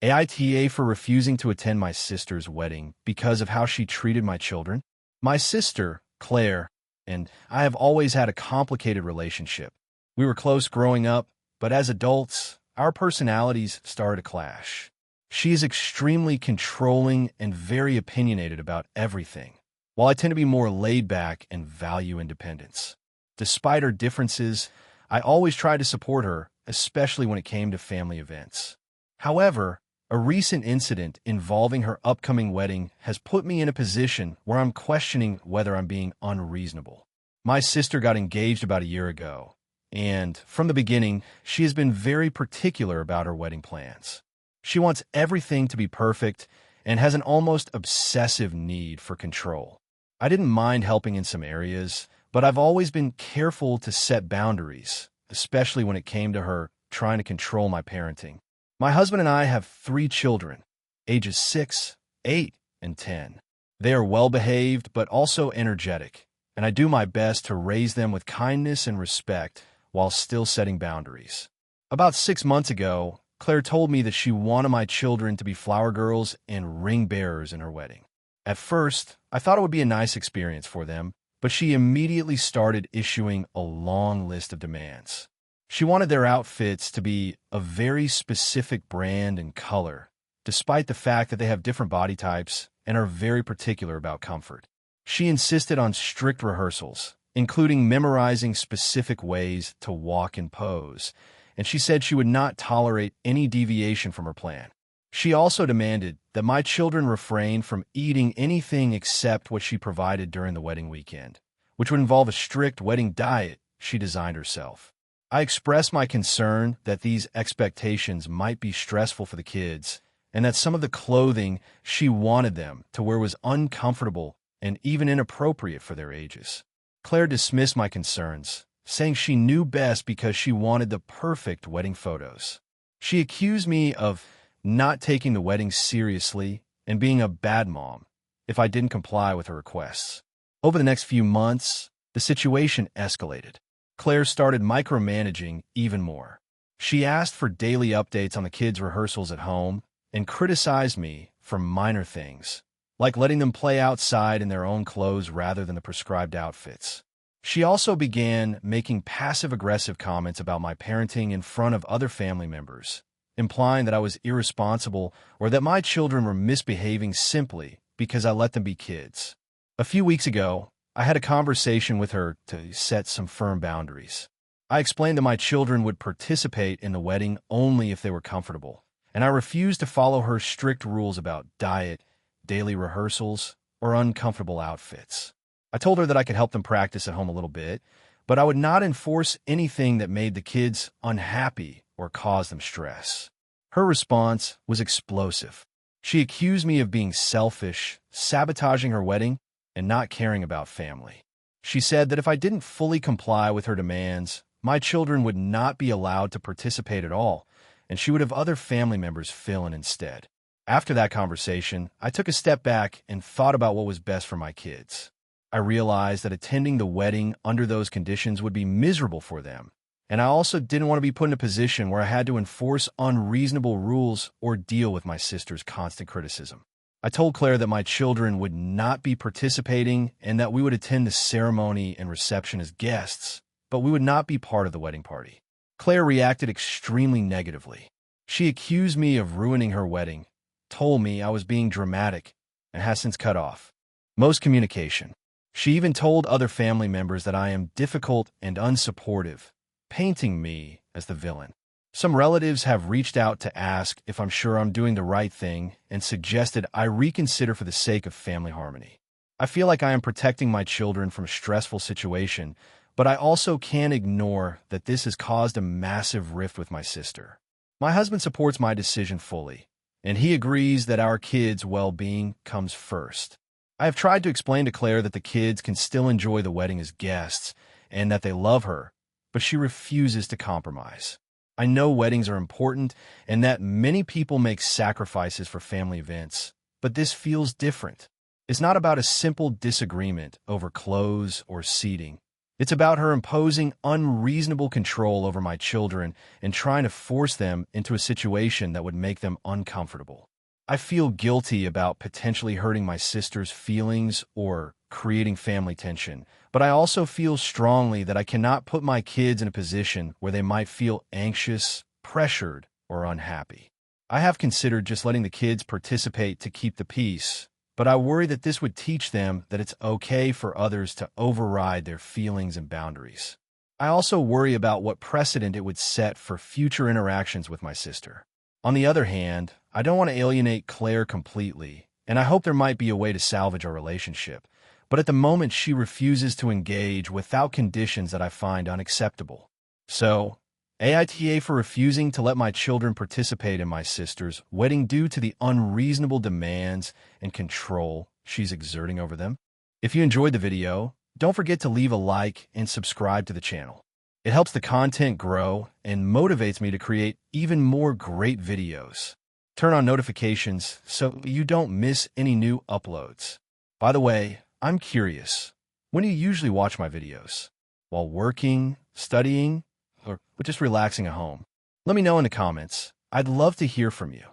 AITA for refusing to attend my sister's wedding because of how she treated my children. My sister, Claire, and I have always had a complicated relationship. We were close growing up, but as adults, our personalities started to clash. She is extremely controlling and very opinionated about everything, while I tend to be more laid back and value independence. Despite our differences, I always tried to support her, especially when it came to family events. However, a recent incident involving her upcoming wedding has put me in a position where I'm questioning whether I'm being unreasonable. My sister got engaged about a year ago, and from the beginning, she has been very particular about her wedding plans. She wants everything to be perfect and has an almost obsessive need for control. I didn't mind helping in some areas, but I've always been careful to set boundaries, especially when it came to her trying to control my parenting. My husband and I have 3 children, ages 6, 8, and 10. They are well-behaved but also energetic, and I do my best to raise them with kindness and respect while still setting boundaries. About 6 months ago, Claire told me that she wanted my children to be flower girls and ring bearers in her wedding. At first, I thought it would be a nice experience for them, but she immediately started issuing a long list of demands. She wanted their outfits to be a very specific brand and color, despite the fact that they have different body types and are very particular about comfort. She insisted on strict rehearsals, including memorizing specific ways to walk and pose, and she said she would not tolerate any deviation from her plan. She also demanded that my children refrain from eating anything except what she provided during the wedding weekend, which would involve a strict wedding diet she designed herself. I expressed my concern that these expectations might be stressful for the kids and that some of the clothing she wanted them to wear was uncomfortable and even inappropriate for their ages. Claire dismissed my concerns, saying she knew best because she wanted the perfect wedding photos. She accused me of not taking the wedding seriously and being a bad mom if I didn't comply with her requests. Over the next few months, the situation escalated. Claire started micromanaging even more. She asked for daily updates on the kids' rehearsals at home and criticized me for minor things, like letting them play outside in their own clothes rather than the prescribed outfits. She also began making passive-aggressive comments about my parenting in front of other family members, implying that I was irresponsible or that my children were misbehaving simply because I let them be kids. A few weeks ago, I had a conversation with her to set some firm boundaries. I explained that my children would participate in the wedding only if they were comfortable, and I refused to follow her strict rules about diet, daily rehearsals, or uncomfortable outfits. I told her that I could help them practice at home a little bit, but I would not enforce anything that made the kids unhappy or caused them stress. Her response was explosive. She accused me of being selfish, sabotaging her wedding, and not caring about family. She said that if I didn't fully comply with her demands, my children would not be allowed to participate at all, and she would have other family members fill in instead. After that conversation, I took a step back and thought about what was best for my kids. I realized that attending the wedding under those conditions would be miserable for them, and I also didn't want to be put in a position where I had to enforce unreasonable rules or deal with my sister's constant criticism. I told Claire that my children would not be participating and that we would attend the ceremony and reception as guests, but we would not be part of the wedding party. Claire reacted extremely negatively. She accused me of ruining her wedding, told me I was being dramatic, and has since cut off most communication. She even told other family members that I am difficult and unsupportive, painting me as the villain. Some relatives have reached out to ask if I'm sure I'm doing the right thing and suggested I reconsider for the sake of family harmony. I feel like I am protecting my children from a stressful situation, but I also can't ignore that this has caused a massive rift with my sister. My husband supports my decision fully, and he agrees that our kids' well-being comes first. I have tried to explain to Claire that the kids can still enjoy the wedding as guests and that they love her, but she refuses to compromise. I know weddings are important and that many people make sacrifices for family events, but this feels different. It's not about a simple disagreement over clothes or seating. It's about her imposing unreasonable control over my children and trying to force them into a situation that would make them uncomfortable. I feel guilty about potentially hurting my sister's feelings or creating family tension, but I also feel strongly that I cannot put my kids in a position where they might feel anxious, pressured, or unhappy. I have considered just letting the kids participate to keep the peace, but I worry that this would teach them that it's okay for others to override their feelings and boundaries. I also worry about what precedent it would set for future interactions with my sister. On the other hand, I don't want to alienate Claire completely, and I hope there might be a way to salvage our relationship, but at the moment she refuses to engage without conditions that I find unacceptable. So, AITA for refusing to let my children participate in my sister's wedding due to the unreasonable demands and control she's exerting over them. If you enjoyed the video, don't forget to leave a like and subscribe to the channel. It helps the content grow and motivates me to create even more great videos. Turn on notifications so you don't miss any new uploads. By the way, I'm curious, when do you usually watch my videos? While working, studying, or just relaxing at home? Let me know in the comments. I'd love to hear from you.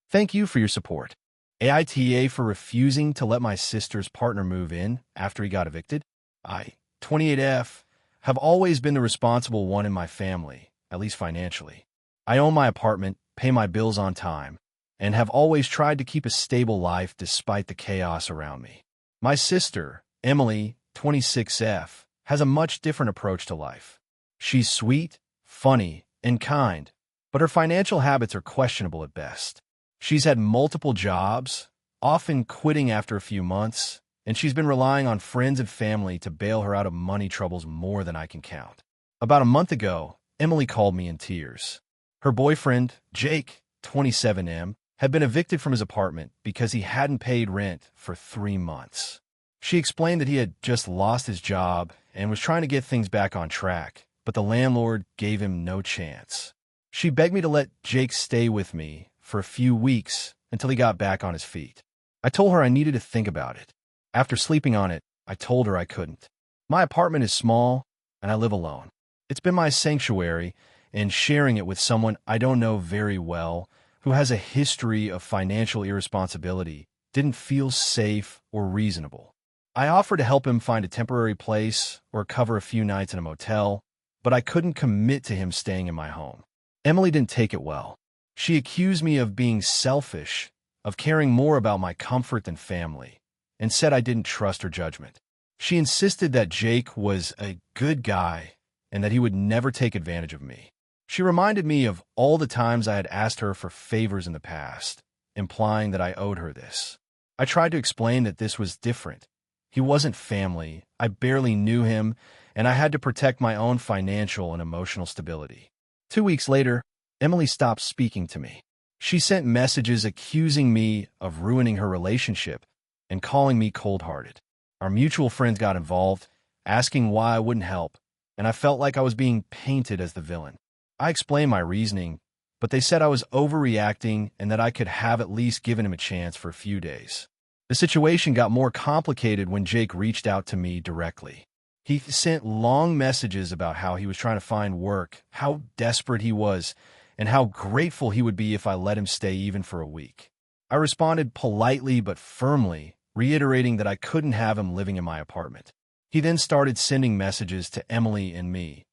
Thank you for your support. AITA for refusing to let my sister's partner move in after he got evicted. I, 28F, have always been the responsible one in my family, at least financially. I own my apartment, pay my bills on time, and have always tried to keep a stable life despite the chaos around me. My sister, Emily, 26F, has a much different approach to life. She's sweet, funny, and kind, but her financial habits are questionable at best. She's had multiple jobs, often quitting after a few months, and she's been relying on friends and family to bail her out of money troubles more than I can count. About a month ago, Emily called me in tears. Her boyfriend, Jake, 27M, had been evicted from his apartment because he hadn't paid rent for 3 months. She explained that he had just lost his job and was trying to get things back on track, but the landlord gave him no chance. She begged me to let Jake stay with me for a few weeks until he got back on his feet. I told her I needed to think about it. After sleeping on it, I told her I couldn't. My apartment is small, and I live alone. It's been my sanctuary, and sharing it with someone I don't know very well, who has a history of financial irresponsibility, didn't feel safe or reasonable. I offered to help him find a temporary place or cover a few nights in a motel, but I couldn't commit to him staying in my home. Emily didn't take it well. She accused me of being selfish, of caring more about my comfort than family, and said I didn't trust her judgment. She insisted that Jake was a good guy and that he would never take advantage of me. She reminded me of all the times I had asked her for favors in the past, implying that I owed her this. I tried to explain that this was different. He wasn't family, I barely knew him, and I had to protect my own financial and emotional stability. 2 weeks later, Emily stopped speaking to me. She sent messages accusing me of ruining her relationship and calling me cold-hearted. Our mutual friends got involved, asking why I wouldn't help, and I felt like I was being painted as the villain. I explained my reasoning, but they said I was overreacting and that I could have at least given him a chance for a few days. The situation got more complicated when Jake reached out to me directly. He sent long messages about how he was trying to find work, how desperate he was, and how grateful he would be if I let him stay even for a week. I responded politely but firmly, reiterating that I couldn't have him living in my apartment. He then started sending messages to Emily and me,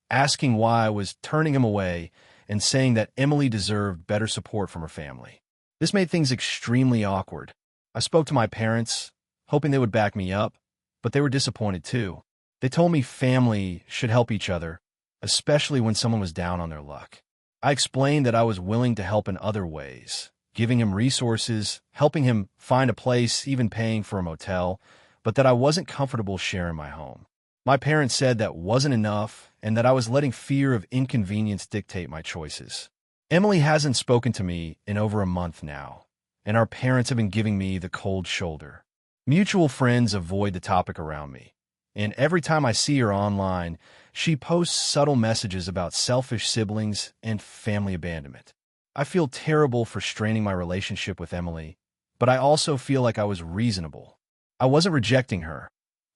asking why I was turning him away and saying that Emily deserved better support from her family. This made things extremely awkward. I spoke to my parents, hoping they would back me up, but they were disappointed too. They told me family should help each other, especially when someone was down on their luck. I explained that I was willing to help in other ways, giving him resources, helping him find a place, even paying for a motel, but that I wasn't comfortable sharing my home. My parents said that wasn't enough and that I was letting fear of inconvenience dictate my choices. Emily hasn't spoken to me in over a month now, and our parents have been giving me the cold shoulder. Mutual friends avoid the topic around me, and every time I see her online, she posts subtle messages about selfish siblings and family abandonment. I feel terrible for straining my relationship with Emily, but I also feel like I was reasonable. I wasn't rejecting her.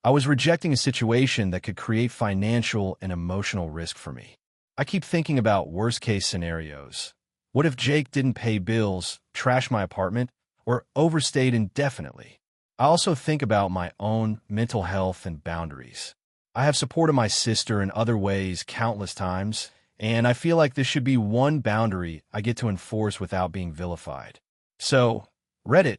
I was rejecting a situation that could create financial and emotional risk for me. I keep thinking about worst-case scenarios. What if Jake didn't pay bills, trashed my apartment, or overstayed indefinitely? I also think about my own mental health and boundaries. I have supported my sister in other ways countless times, and I feel like this should be one boundary I get to enforce without being vilified. So, Reddit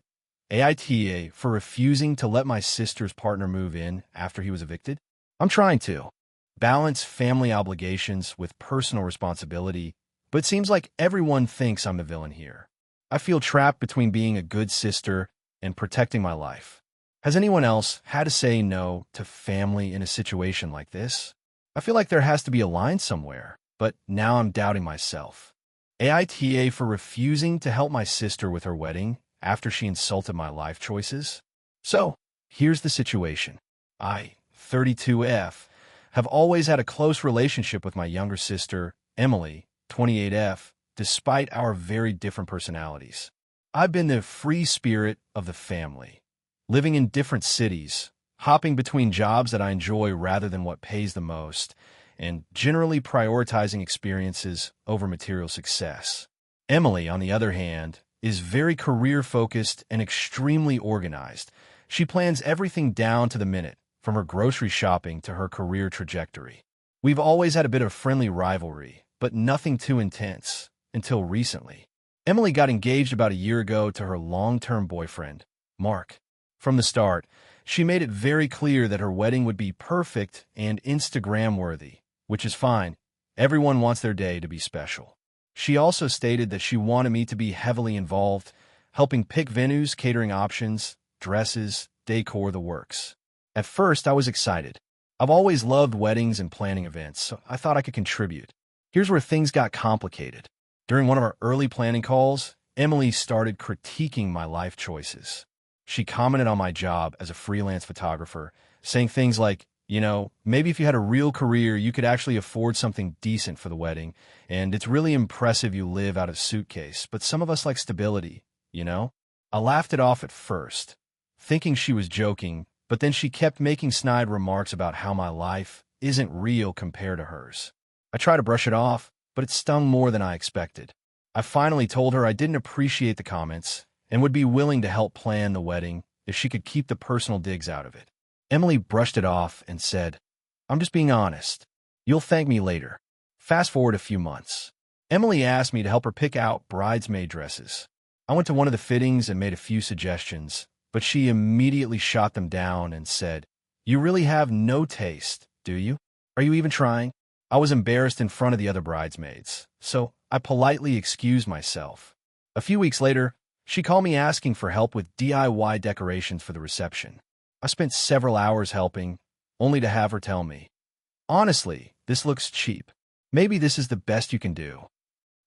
AITA for refusing to let my sister's partner move in after he was evicted? I'm trying to balance family obligations with personal responsibility, but it seems like everyone thinks I'm the villain here. I feel trapped between being a good sister and protecting my life. Has anyone else had to say no to family in a situation like this? I feel like there has to be a line somewhere, but now I'm doubting myself. AITA for refusing to help my sister with her wedding after she insulted my life choices? So, here's the situation. I, 32F, have always had a close relationship with my younger sister, Emily, 28F, despite our very different personalities. I've been the free spirit of the family, living in different cities, hopping between jobs that I enjoy rather than what pays the most, and generally prioritizing experiences over material success. Emily, on the other hand, is very career-focused and extremely organized. She plans everything down to the minute, from her grocery shopping to her career trajectory. We've always had a bit of friendly rivalry, but nothing too intense, until recently. Emily got engaged about a year ago to her long-term boyfriend, Mark. From the start, she made it very clear that her wedding would be perfect and Instagram-worthy, which is fine. Everyone wants their day to be special. She also stated that she wanted me to be heavily involved, helping pick venues, catering options, dresses, decor, the works. At first, I was excited. I've always loved weddings and planning events, so I thought I could contribute. Here's where things got complicated. During one of our early planning calls, Emily started critiquing my life choices. She commented on my job as a freelance photographer, saying things like, maybe if you had a real career, you could actually afford something decent for the wedding, and it's really impressive you live out of suitcase, but some of us like stability, I laughed it off at first, thinking she was joking, but then she kept making snide remarks about how my life isn't real compared to hers. I tried to brush it off, but it stung more than I expected. I finally told her I didn't appreciate the comments and would be willing to help plan the wedding if she could keep the personal digs out of it. Emily brushed it off and said, "I'm just being honest. You'll thank me later." Fast forward a few months. Emily asked me to help her pick out bridesmaid dresses. I went to one of the fittings and made a few suggestions, but she immediately shot them down and said, "You really have no taste, do you? Are you even trying?" I was embarrassed in front of the other bridesmaids, so I politely excused myself. A few weeks later, she called me asking for help with DIY decorations for the reception. I spent several hours helping, only to have her tell me, "Honestly, this looks cheap. Maybe this is the best you can do."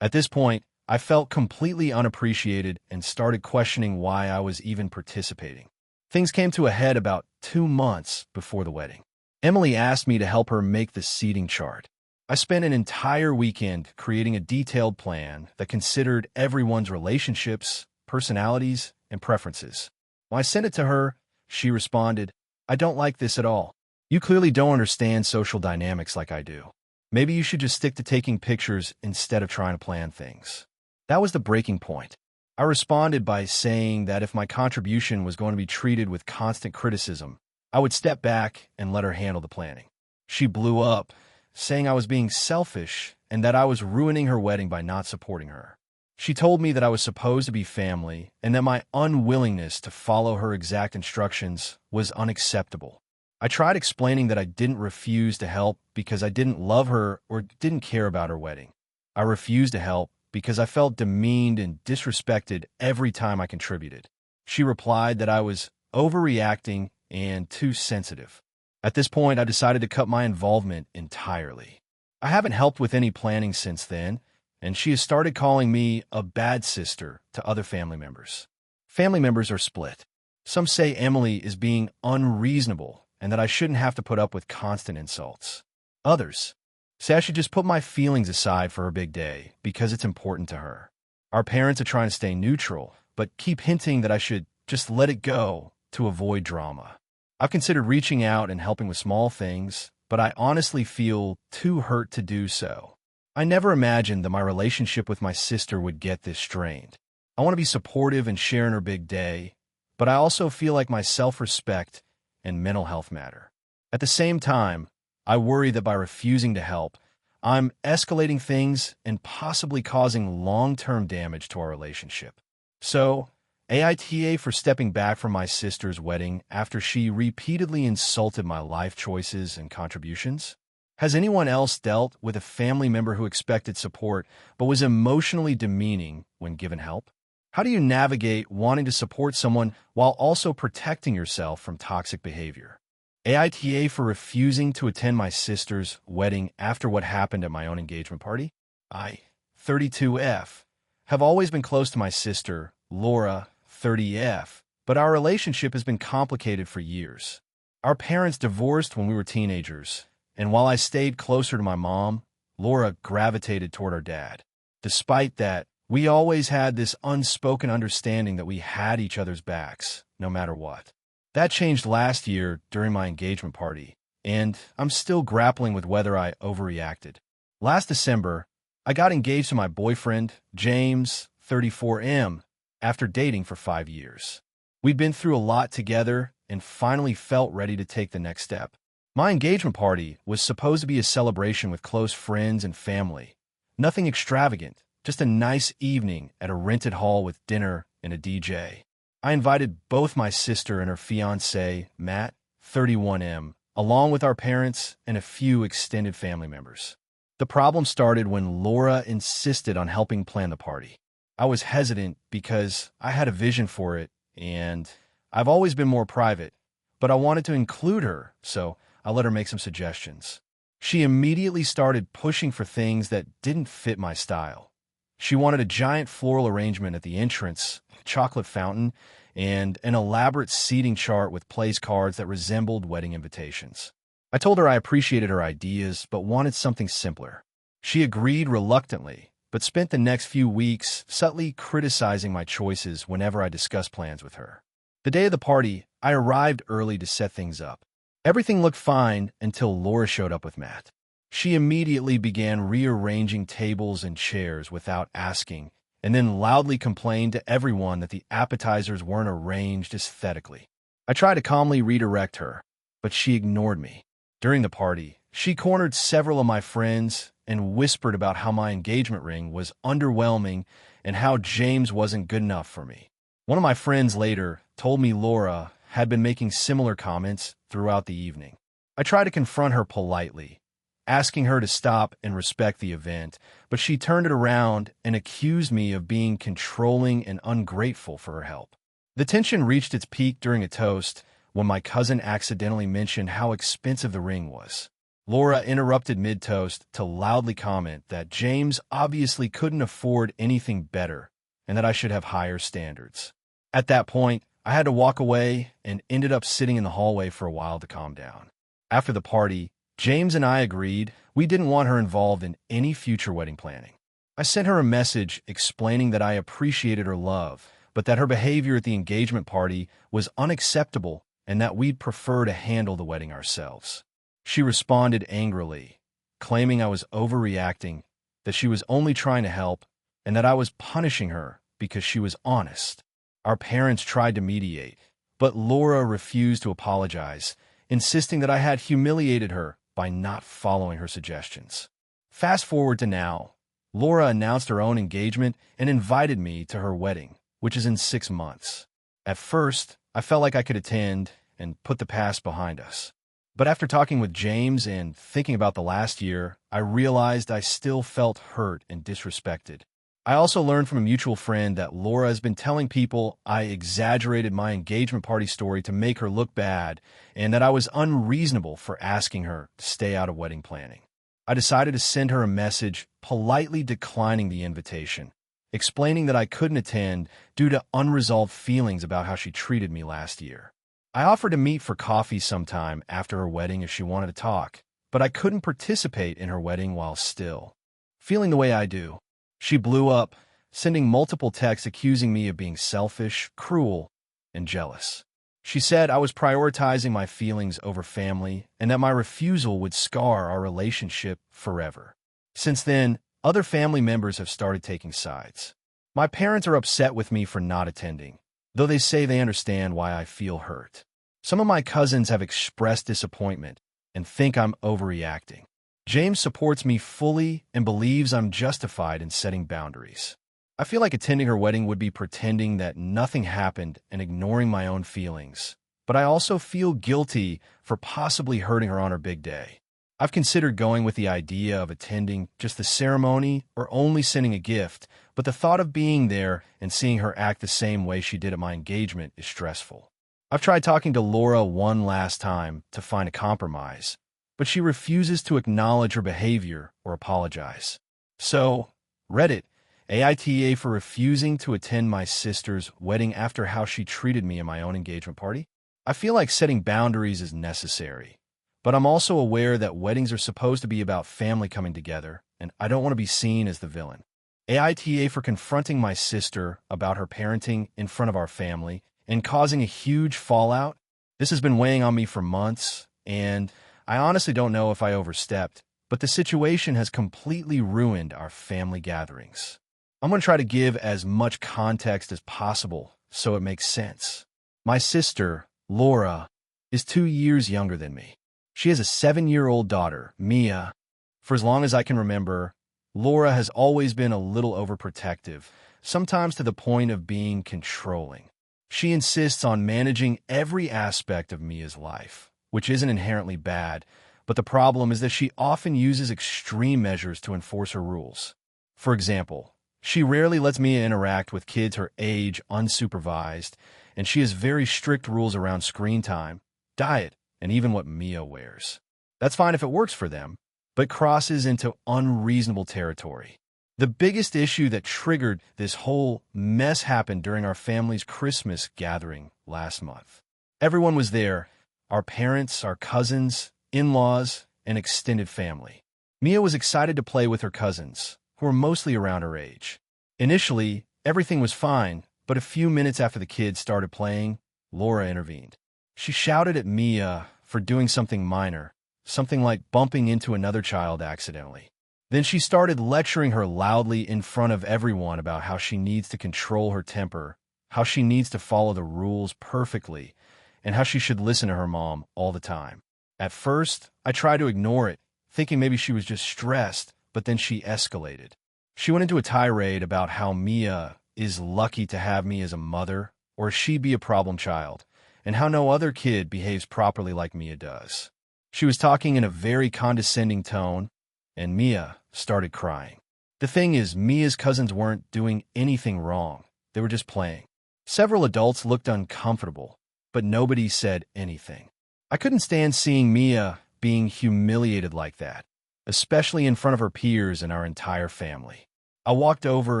At this point, I felt completely unappreciated and started questioning why I was even participating. Things came to a head about 2 months before the wedding. Emily asked me to help her make the seating chart. I spent an entire weekend creating a detailed plan that considered everyone's relationships, personalities, and preferences. When I sent it to her, she responded, "I don't like this at all. You clearly don't understand social dynamics like I do. Maybe you should just stick to taking pictures instead of trying to plan things." That was the breaking point. I responded by saying that if my contribution was going to be treated with constant criticism, I would step back and let her handle the planning. She blew up, saying I was being selfish and that I was ruining her wedding by not supporting her. She told me that I was supposed to be family and that my unwillingness to follow her exact instructions was unacceptable. I tried explaining that I didn't refuse to help because I didn't love her or didn't care about her wedding. I refused to help because I felt demeaned and disrespected every time I contributed. She replied that I was overreacting and too sensitive. At this point, I decided to cut my involvement entirely. I haven't helped with any planning since then, and she has started calling me a bad sister to other family members. Family members are split. Some say Emily is being unreasonable and that I shouldn't have to put up with constant insults. Others say I should just put my feelings aside for her big day because it's important to her. Our parents are trying to stay neutral, but keep hinting that I should just let it go to avoid drama. I've considered reaching out and helping with small things, but I honestly feel too hurt to do so. I never imagined that my relationship with my sister would get this strained. I want to be supportive and share in her big day, but I also feel like my self-respect and mental health matter. At the same time, I worry that by refusing to help, I'm escalating things and possibly causing long-term damage to our relationship. So, AITA for stepping back from my sister's wedding after she repeatedly insulted my life choices and contributions? Has anyone else dealt with a family member who expected support but was emotionally demeaning when given help? How do you navigate wanting to support someone while also protecting yourself from toxic behavior? AITA for refusing to attend my sister's wedding after what happened at my own engagement party? I, 32F, have always been close to my sister, Laura, 30F, but our relationship has been complicated for years. Our parents divorced when we were teenagers, and while I stayed closer to my mom, Laura gravitated toward our dad. Despite that, we always had this unspoken understanding that we had each other's backs, no matter what. That changed last year during my engagement party, and I'm still grappling with whether I overreacted. Last December, I got engaged to my boyfriend, James, 34M, after dating for 5 years. We'd been through a lot together and finally felt ready to take the next step. My engagement party was supposed to be a celebration with close friends and family. Nothing extravagant, just a nice evening at a rented hall with dinner and a DJ. I invited both my sister and her fiancé, Matt, 31M, along with our parents and a few extended family members. The problem started when Laura insisted on helping plan the party. I was hesitant because I had a vision for it, and I've always been more private, but I wanted to include her, so I let her make some suggestions. She immediately started pushing for things that didn't fit my style. She wanted a giant floral arrangement at the entrance, chocolate fountain, and an elaborate seating chart with place cards that resembled wedding invitations. I told her I appreciated her ideas, but wanted something simpler. She agreed reluctantly, but spent the next few weeks subtly criticizing my choices whenever I discussed plans with her. The day of the party, I arrived early to set things up. Everything looked fine until Laura showed up with Matt. She immediately began rearranging tables and chairs without asking, and then loudly complained to everyone that the appetizers weren't arranged aesthetically. I tried to calmly redirect her, but she ignored me. During the party, she cornered several of my friends and whispered about how my engagement ring was underwhelming and how James wasn't good enough for me. One of my friends later told me Laura had been making similar comments throughout the evening. I tried to confront her politely, asking her to stop and respect the event, but she turned it around and accused me of being controlling and ungrateful for her help. The tension reached its peak during a toast when my cousin accidentally mentioned how expensive the ring was. Laura interrupted mid-toast to loudly comment that James obviously couldn't afford anything better and that I should have higher standards. At that point, I had to walk away and ended up sitting in the hallway for a while to calm down. After the party, James and I agreed we didn't want her involved in any future wedding planning. I sent her a message explaining that I appreciated her love, but that her behavior at the engagement party was unacceptable and that we'd prefer to handle the wedding ourselves. She responded angrily, claiming I was overreacting, that she was only trying to help, and that I was punishing her because she was honest. Our parents tried to mediate, but Laura refused to apologize, insisting that I had humiliated her by not following her suggestions. Fast forward to now, Laura announced her own engagement and invited me to her wedding, which is in 6 months. At first, I felt like I could attend and put the past behind us. But after talking with James and thinking about the last year, I realized I still felt hurt and disrespected. I also learned from a mutual friend that Laura has been telling people I exaggerated my engagement party story to make her look bad and that I was unreasonable for asking her to stay out of wedding planning. I decided to send her a message politely declining the invitation, explaining that I couldn't attend due to unresolved feelings about how she treated me last year. I offered to meet for coffee sometime after her wedding if she wanted to talk, but I couldn't participate in her wedding while still feeling the way I do. She blew up, sending multiple texts accusing me of being selfish, cruel, and jealous. She said I was prioritizing my feelings over family and that my refusal would scar our relationship forever. Since then, other family members have started taking sides. My parents are upset with me for not attending, though they say they understand why I feel hurt. Some of my cousins have expressed disappointment and think I'm overreacting. James supports me fully and believes I'm justified in setting boundaries. I feel like attending her wedding would be pretending that nothing happened and ignoring my own feelings, but I also feel guilty for possibly hurting her on her big day. I've considered going with the idea of attending just the ceremony or only sending a gift, but the thought of being there and seeing her act the same way she did at my engagement is stressful. I've tried talking to Laura one last time to find a compromise, but she refuses to acknowledge her behavior or apologize. So, Reddit AITA for refusing to attend my sister's wedding after how she treated me in my own engagement party. I feel like setting boundaries is necessary, but I'm also aware that weddings are supposed to be about family coming together, and I don't want to be seen as the villain. AITA for confronting my sister about her parenting in front of our family and causing a huge fallout. This has been weighing on me for months, and I honestly don't know if I overstepped, but the situation has completely ruined our family gatherings. I'm going to try to give as much context as possible so it makes sense. My sister, Laura, is 2 years younger than me. She has a 7-year-old daughter, Mia. For as long as I can remember, Laura has always been a little overprotective, sometimes to the point of being controlling. She insists on managing every aspect of Mia's life, which isn't inherently bad, but the problem is that she often uses extreme measures to enforce her rules. For example, she rarely lets Mia interact with kids her age unsupervised, and she has very strict rules around screen time, diet, and even what Mia wears. That's fine if it works for them, but crosses into unreasonable territory. The biggest issue that triggered this whole mess happened during our family's Christmas gathering last month. Everyone was there, our parents, our cousins, in-laws, and extended family. Mia was excited to play with her cousins, who were mostly around her age. Initially, everything was fine, but a few minutes after the kids started playing, Laura intervened. She shouted at Mia for doing something minor, something like bumping into another child accidentally. Then she started lecturing her loudly in front of everyone about how she needs to control her temper, how she needs to follow the rules perfectly, and how she should listen to her mom all the time. At first, I tried to ignore it, thinking maybe she was just stressed, but then she escalated. She went into a tirade about how Mia is lucky to have me as a mother, or she be a problem child, and how no other kid behaves properly like Mia does. She was talking in a very condescending tone, and Mia started crying. The thing is, Mia's cousins weren't doing anything wrong. They were just playing. Several adults looked uncomfortable, but nobody said anything. I couldn't stand seeing Mia being humiliated like that, especially in front of her peers and our entire family. I walked over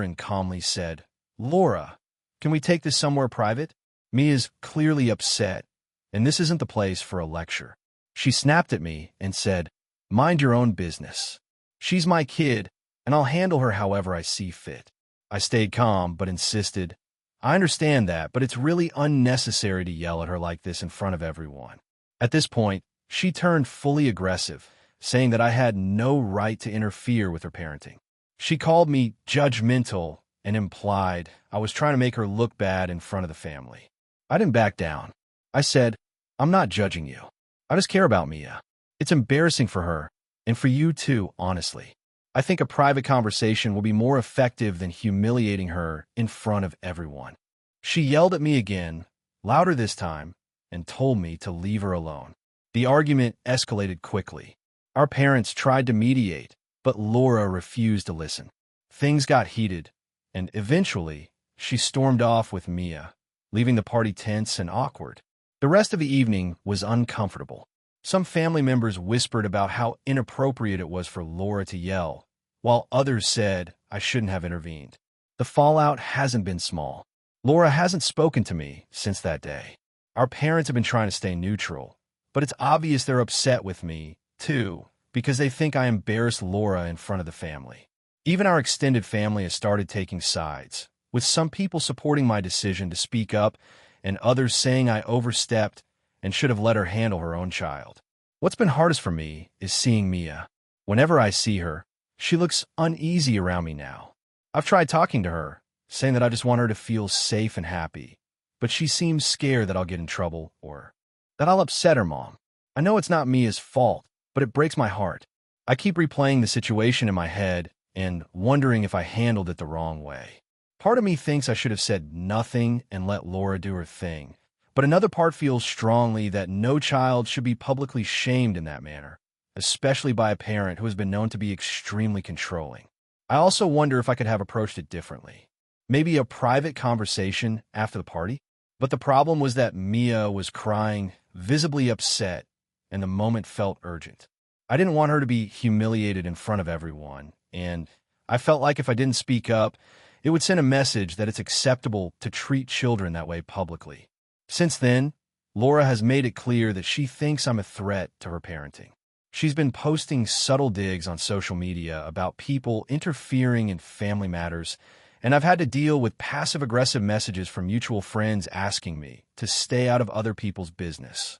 and calmly said, "Laura, can we take this somewhere private?" Mia's clearly upset, and this isn't the place for a lecture. She snapped at me and said, "Mind your own business. She's my kid, and I'll handle her however I see fit." I stayed calm, but insisted, "I understand that, but it's really unnecessary to yell at her like this in front of everyone." At this point, she turned fully aggressive, saying that I had no right to interfere with her parenting. She called me judgmental and implied I was trying to make her look bad in front of the family. I didn't back down. I said, "I'm not judging you. I just care about Mia. It's embarrassing for her, and for you too, honestly. I think a private conversation will be more effective than humiliating her in front of everyone." She yelled at me again, louder this time, and told me to leave her alone. The argument escalated quickly. Our parents tried to mediate, but Laura refused to listen. Things got heated, and eventually, she stormed off with Mia, leaving the party tense and awkward. The rest of the evening was uncomfortable. Some family members whispered about how inappropriate it was for Laura to yell, while others said I shouldn't have intervened. The fallout hasn't been small. Laura hasn't spoken to me since that day. Our parents have been trying to stay neutral, but it's obvious they're upset with me, too, because they think I embarrassed Laura in front of the family. Even our extended family has started taking sides, with some people supporting my decision to speak up and others saying I overstepped and should have let her handle her own child. What's been hardest for me is seeing Mia. Whenever I see her, she looks uneasy around me now. I've tried talking to her, saying that I just want her to feel safe and happy, but she seems scared that I'll get in trouble or that I'll upset her mom. I know it's not Mia's fault, but it breaks my heart. I keep replaying the situation in my head and wondering if I handled it the wrong way. Part of me thinks I should have said nothing and let Laura do her thing, but another part feels strongly that no child should be publicly shamed in that manner, especially by a parent who has been known to be extremely controlling. I also wonder if I could have approached it differently. Maybe a private conversation after the party? But the problem was that Mia was crying, visibly upset, and the moment felt urgent. I didn't want her to be humiliated in front of everyone, and I felt like if I didn't speak up, it would send a message that it's acceptable to treat children that way publicly. Since then, Laura has made it clear that she thinks I'm a threat to her parenting. She's been posting subtle digs on social media about people interfering in family matters, and I've had to deal with passive-aggressive messages from mutual friends asking me to stay out of other people's business.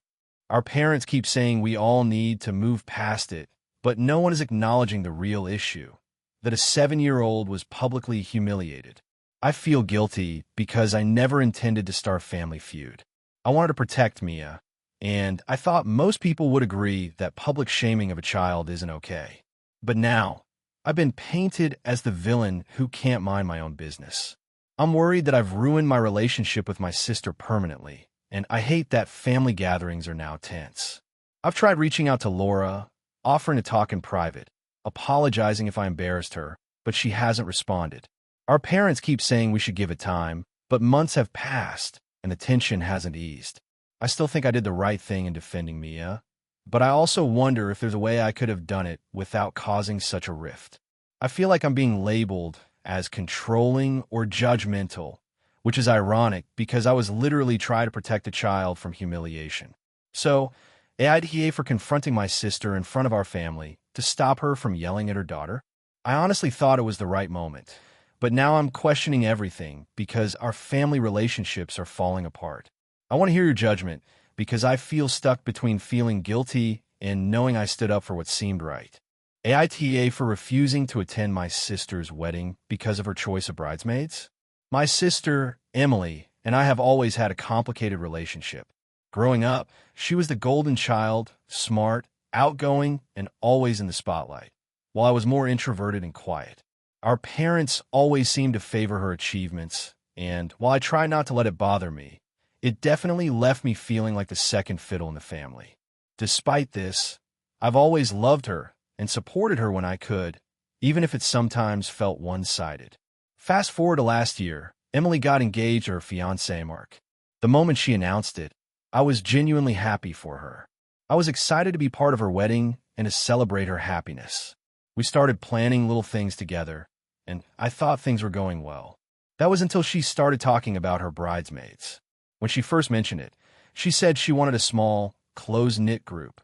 Our parents keep saying we all need to move past it, but no one is acknowledging the real issue, that a 7-year-old was publicly humiliated. I feel guilty because I never intended to start a family feud. I wanted to protect Mia, and I thought most people would agree that public shaming of a child isn't okay. But now, I've been painted as the villain who can't mind my own business. I'm worried that I've ruined my relationship with my sister permanently, and I hate that family gatherings are now tense. I've tried reaching out to Laura, offering to talk in private, apologizing if I embarrassed her, but she hasn't responded. Our parents keep saying we should give it time, but months have passed, and the tension hasn't eased. I still think I did the right thing in defending Mia, but I also wonder if there's a way I could have done it without causing such a rift. I feel like I'm being labeled as controlling or judgmental, which is ironic because I was literally trying to protect a child from humiliation. So, AITA for confronting my sister in front of our family to stop her from yelling at her daughter? I honestly thought it was the right moment, but now I'm questioning everything because our family relationships are falling apart. I want to hear your judgment because I feel stuck between feeling guilty and knowing I stood up for what seemed right. AITA for refusing to attend my sister's wedding because of her choice of bridesmaids? My sister, Emily, and I have always had a complicated relationship. Growing up, she was the golden child, smart, outgoing, and always in the spotlight, while I was more introverted and quiet. Our parents always seemed to favor her achievements, and while I try not to let it bother me, it definitely left me feeling like the second fiddle in the family. Despite this, I've always loved her and supported her when I could, even if it sometimes felt one-sided. Fast forward to last year, Emily got engaged to her fiancé, Mark. The moment she announced it, I was genuinely happy for her. I was excited to be part of her wedding and to celebrate her happiness. We started planning little things together, and I thought things were going well. That was until she started talking about her bridesmaids. When she first mentioned it, she said she wanted a small, close-knit group.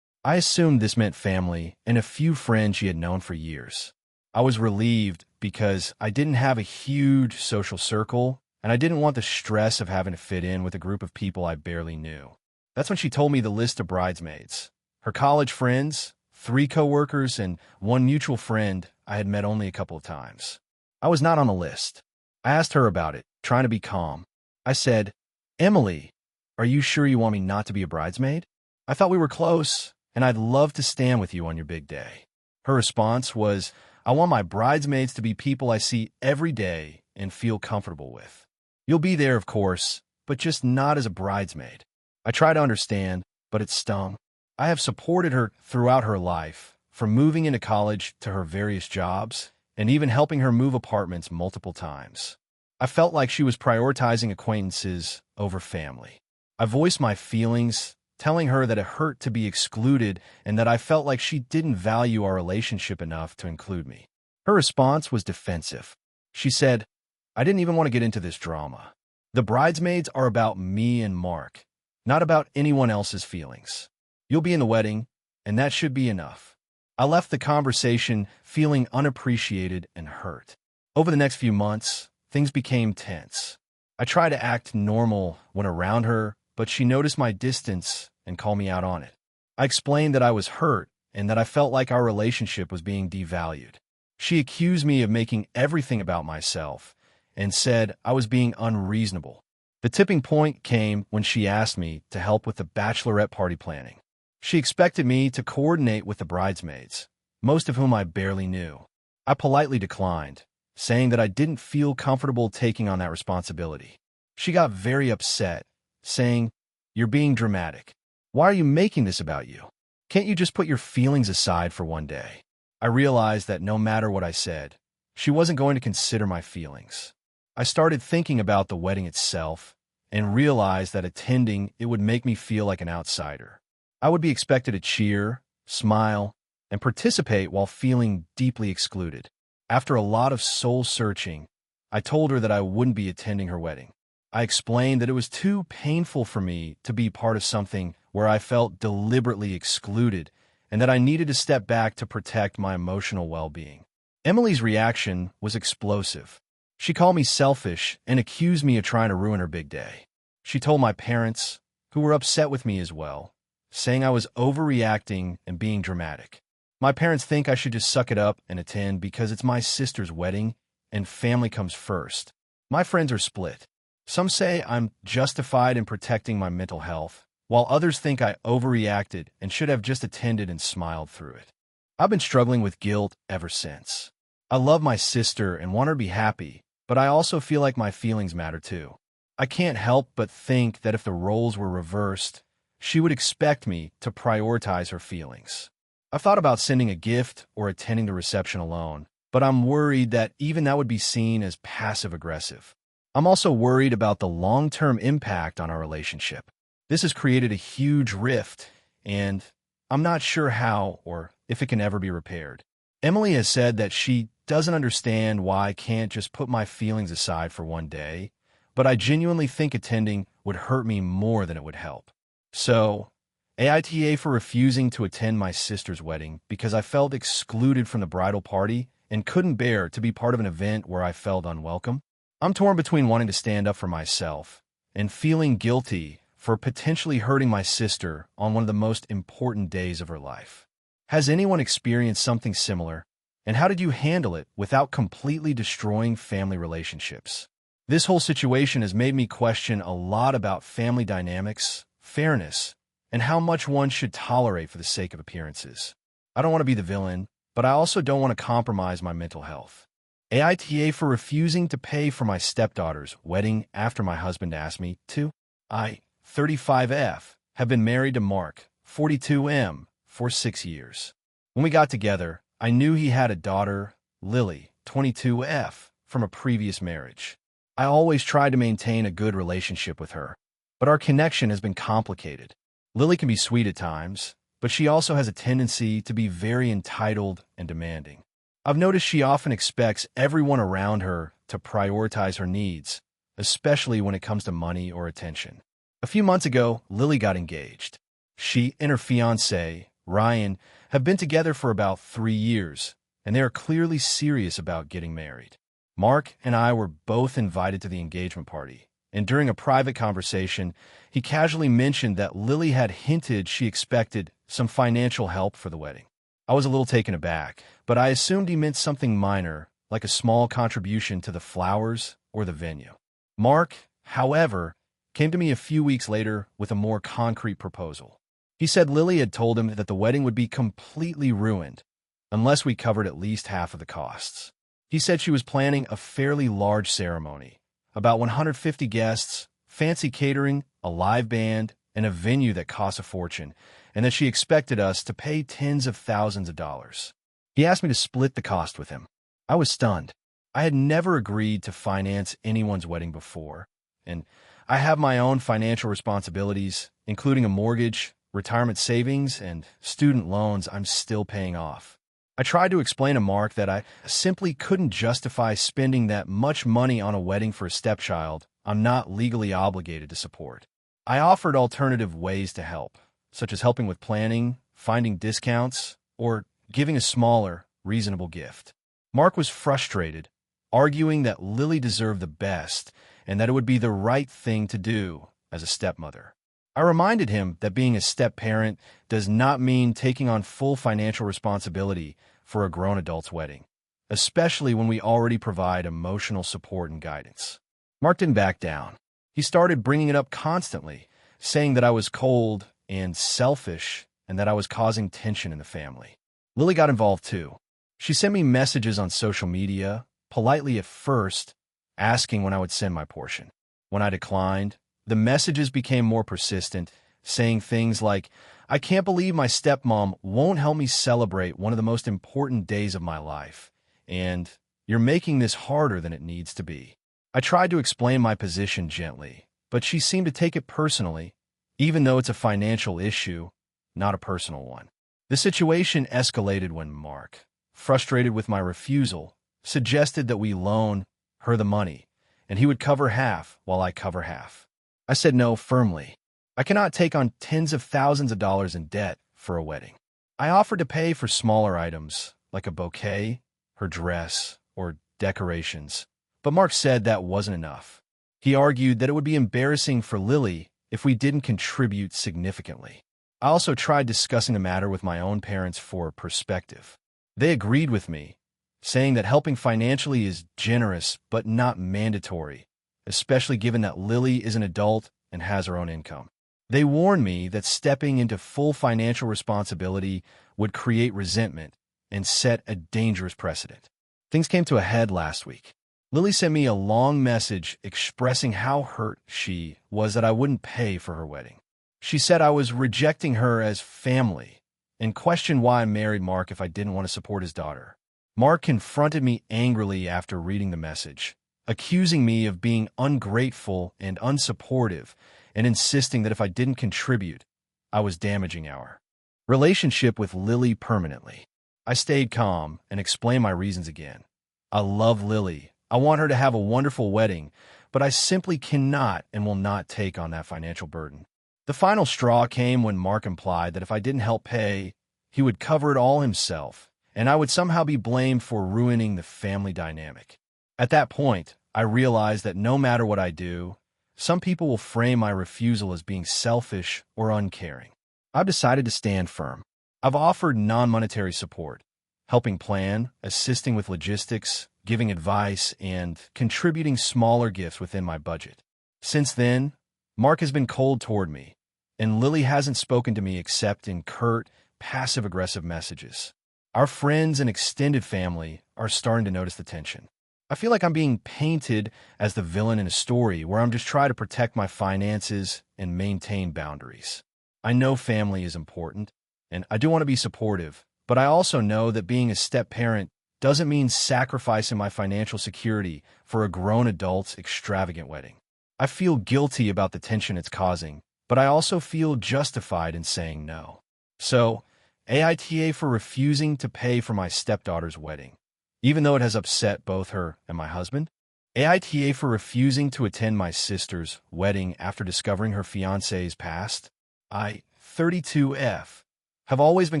I assumed this meant family and a few friends she had known for years. I was relieved because I didn't have a huge social circle, and I didn't want the stress of having to fit in with a group of people I barely knew. That's when she told me the list of bridesmaids. Her college friends, 3 coworkers, and 1 mutual friend I had met only a couple of times. I was not on the list. I asked her about it, trying to be calm. I said, "Emily, are you sure you want me not to be a bridesmaid? I thought we were close, and I'd love to stand with you on your big day." Her response was, "I want my bridesmaids to be people I see every day and feel comfortable with. You'll be there, of course, but just not as a bridesmaid." I try to understand, but it stung. I have supported her throughout her life, from moving into college to her various jobs, and even helping her move apartments multiple times. I felt like she was prioritizing acquaintances over family. I voiced my feelings, telling her that it hurt to be excluded and that I felt like she didn't value our relationship enough to include me. Her response was defensive. She said, "I didn't even want to get into this drama. The bridesmaids are about me and Mark, not about anyone else's feelings. You'll be in the wedding, and that should be enough." I left the conversation feeling unappreciated and hurt. Over the next few months, things became tense. I try to act normal when around her, but she noticed my distance and called me out on it. I explained that I was hurt and that I felt like our relationship was being devalued. She accused me of making everything about myself and said I was being unreasonable. The tipping point came when she asked me to help with the bachelorette party planning. She expected me to coordinate with the bridesmaids, most of whom I barely knew. I politely declined, saying that I didn't feel comfortable taking on that responsibility. She got very upset, saying, "You're being dramatic. Why are you making this about you? Can't you just put your feelings aside for one day?" I realized that no matter what I said, she wasn't going to consider my feelings. I started thinking about the wedding itself and realized that attending it would make me feel like an outsider. I would be expected to cheer, smile, and participate while feeling deeply excluded. After a lot of soul-searching, I told her that I wouldn't be attending her wedding. I explained that it was too painful for me to be part of something where I felt deliberately excluded and that I needed to step back to protect my emotional well-being. Emily's reaction was explosive. She called me selfish and accused me of trying to ruin her big day. She told my parents, who were upset with me as well, saying I was overreacting and being dramatic. My parents think I should just suck it up and attend because it's my sister's wedding and family comes first. My friends are split. Some say I'm justified in protecting my mental health, while others think I overreacted and should have just attended and smiled through it. I've been struggling with guilt ever since. I love my sister and want her to be happy, but I also feel like my feelings matter too. I can't help but think that if the roles were reversed, she would expect me to prioritize her feelings. I've thought about sending a gift or attending the reception alone, but I'm worried that even that would be seen as passive-aggressive. I'm also worried about the long-term impact on our relationship. This has created a huge rift, and I'm not sure how or if it can ever be repaired. Emily has said that she doesn't understand why I can't just put my feelings aside for one day, but I genuinely think attending would hurt me more than it would help. So, AITA for refusing to attend my sister's wedding because I felt excluded from the bridal party and couldn't bear to be part of an event where I felt unwelcome. I'm torn between wanting to stand up for myself and feeling guilty for potentially hurting my sister on one of the most important days of her life. Has anyone experienced something similar? And how did you handle it without completely destroying family relationships? This whole situation has made me question a lot about family dynamics, fairness, and how much one should tolerate for the sake of appearances. I don't want to be the villain, but I also don't want to compromise my mental health. AITA for refusing to pay for my stepdaughter's wedding after my husband asked me to. I, 35F, have been married to Mark, 42M, for 6 years. When we got together, I knew he had a daughter, Lily, 22F, from a previous marriage. I always tried to maintain a good relationship with her, but our connection has been complicated. Lily can be sweet at times, but she also has a tendency to be very entitled and demanding. I've noticed she often expects everyone around her to prioritize her needs, especially when it comes to money or attention. A few months ago, Lily got engaged. She and her fiancé, Ryan, have been together for about 3 years, and they are clearly serious about getting married. Mark and I were both invited to the engagement party, and during a private conversation, he casually mentioned that Lily had hinted she expected some financial help for the wedding. I was a little taken aback, but I assumed he meant something minor, like a small contribution to the flowers or the venue. Mark, however, came to me a few weeks later with a more concrete proposal. He said Lily had told him that the wedding would be completely ruined unless we covered at least half of the costs. He said she was planning a fairly large ceremony, about 150 guests, fancy catering, a live band, and a venue that costs a fortune, and that she expected us to pay tens of thousands of dollars. He asked me to split the cost with him. I was stunned. I had never agreed to finance anyone's wedding before, and I have my own financial responsibilities, including a mortgage, retirement savings, and student loans I'm still paying off. I tried to explain to Mark that I simply couldn't justify spending that much money on a wedding for a stepchild I'm not legally obligated to support. I offered alternative ways to help, such as helping with planning, finding discounts, or giving a smaller, reasonable gift. Mark was frustrated, arguing that Lily deserved the best and that it would be the right thing to do as a stepmother. I reminded him that being a step-parent does not mean taking on full financial responsibility for a grown adult's wedding, especially when we already provide emotional support and guidance. Mark didn't back down. He started bringing it up constantly, saying that I was cold and selfish and that I was causing tension in the family. Lily got involved too. She sent me messages on social media, politely at first, asking when I would send my portion. When I declined, the messages became more persistent, saying things like, "I can't believe my stepmom won't help me celebrate one of the most important days of my life, and you're making this harder than it needs to be." I tried to explain my position gently, but she seemed to take it personally, even though it's a financial issue, not a personal one. The situation escalated when Mark, frustrated with my refusal, suggested that we loan her the money, and he would cover half while I cover half. I said no firmly. I cannot take on tens of thousands of dollars in debt for a wedding. I offered to pay for smaller items, like a bouquet, her dress, or decorations, but Mark said that wasn't enough. He argued that it would be embarrassing for Lily if we didn't contribute significantly. I also tried discussing the matter with my own parents for perspective. They agreed with me, saying that helping financially is generous but not mandatory, especially given that Lily is an adult and has her own income. They warned me that stepping into full financial responsibility would create resentment and set a dangerous precedent. Things came to a head last week. Lily sent me a long message expressing how hurt she was that I wouldn't pay for her wedding. She said I was rejecting her as family and questioned why I married Mark if I didn't want to support his daughter. Mark confronted me angrily after reading the message, accusing me of being ungrateful and unsupportive and insisting that if I didn't contribute, I was damaging our relationship with Lily permanently. I stayed calm and explained my reasons again. I love Lily. I want her to have a wonderful wedding, but I simply cannot and will not take on that financial burden. The final straw came when Mark implied that if I didn't help pay, he would cover it all himself, and I would somehow be blamed for ruining the family dynamic. At that point, I realized that no matter what I do, some people will frame my refusal as being selfish or uncaring. I've decided to stand firm. I've offered non-monetary support, helping plan, assisting with logistics, giving advice, and contributing smaller gifts within my budget. Since then, Mark has been cold toward me, and Lily hasn't spoken to me except in curt, passive-aggressive messages. Our friends and extended family are starting to notice the tension. I feel like I'm being painted as the villain in a story where I'm just trying to protect my finances and maintain boundaries. I know family is important, and I do want to be supportive, but I also know that being a step-parent doesn't mean sacrificing my financial security for a grown adult's extravagant wedding. I feel guilty about the tension it's causing, but I also feel justified in saying no. So, AITA for refusing to pay for my stepdaughter's wedding, even though it has upset both her and my husband. AITA for refusing to attend my sister's wedding after discovering her fiancé's past. I, 32F, have always been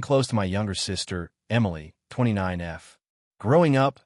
close to my younger sister, Emily, 29F. Growing up,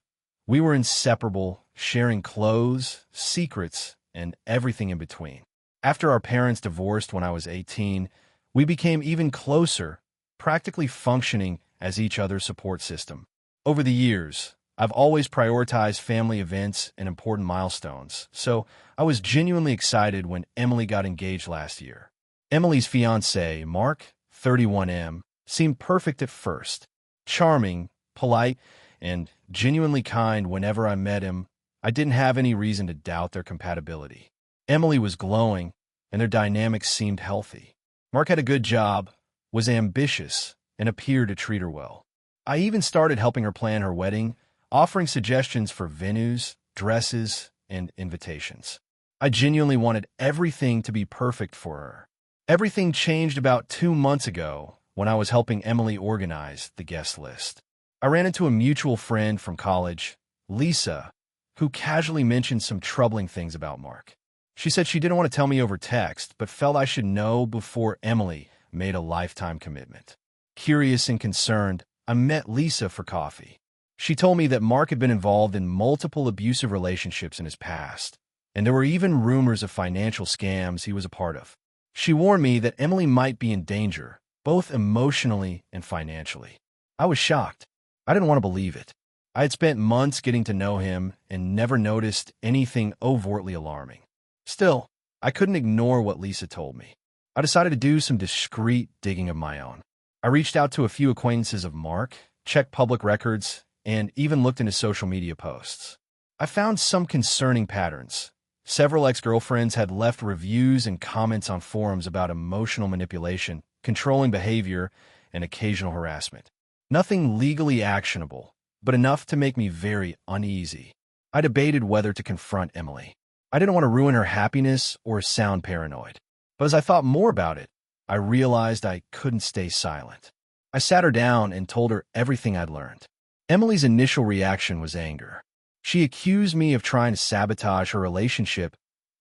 we were inseparable, sharing clothes, secrets, and everything in between. After our parents divorced when I was 18, we became even closer, practically functioning as each other's support system. Over the years, I've always prioritized family events and important milestones, so I was genuinely excited when Emily got engaged last year. Emily's fiancé, Mark, 31M, seemed perfect at first. Charming, polite, and genuinely kind whenever I met him. I didn't have any reason to doubt their compatibility. Emily was glowing, and their dynamics seemed healthy. Mark had a good job, was ambitious, and appeared to treat her well. I even started helping her plan her wedding, offering suggestions for venues, dresses, and invitations. I genuinely wanted everything to be perfect for her. Everything changed about 2 months ago when I was helping Emily organize the guest list. I ran into a mutual friend from college, Lisa, who casually mentioned some troubling things about Mark. She said she didn't want to tell me over text, but felt I should know before Emily made a lifetime commitment. Curious and concerned, I met Lisa for coffee. She told me that Mark had been involved in multiple abusive relationships in his past, and there were even rumors of financial scams he was a part of. She warned me that Emily might be in danger, both emotionally and financially. I was shocked. I didn't want to believe it. I had spent months getting to know him and never noticed anything overtly alarming. Still, I couldn't ignore what Lisa told me. I decided to do some discreet digging of my own. I reached out to a few acquaintances of Mark, checked public records, and even looked into social media posts. I found some concerning patterns. Several ex-girlfriends had left reviews and comments on forums about emotional manipulation, controlling behavior, and occasional harassment. Nothing legally actionable, but enough to make me very uneasy. I debated whether to confront Emily. I didn't want to ruin her happiness or sound paranoid. But as I thought more about it, I realized I couldn't stay silent. I sat her down and told her everything I'd learned. Emily's initial reaction was anger. She accused me of trying to sabotage her relationship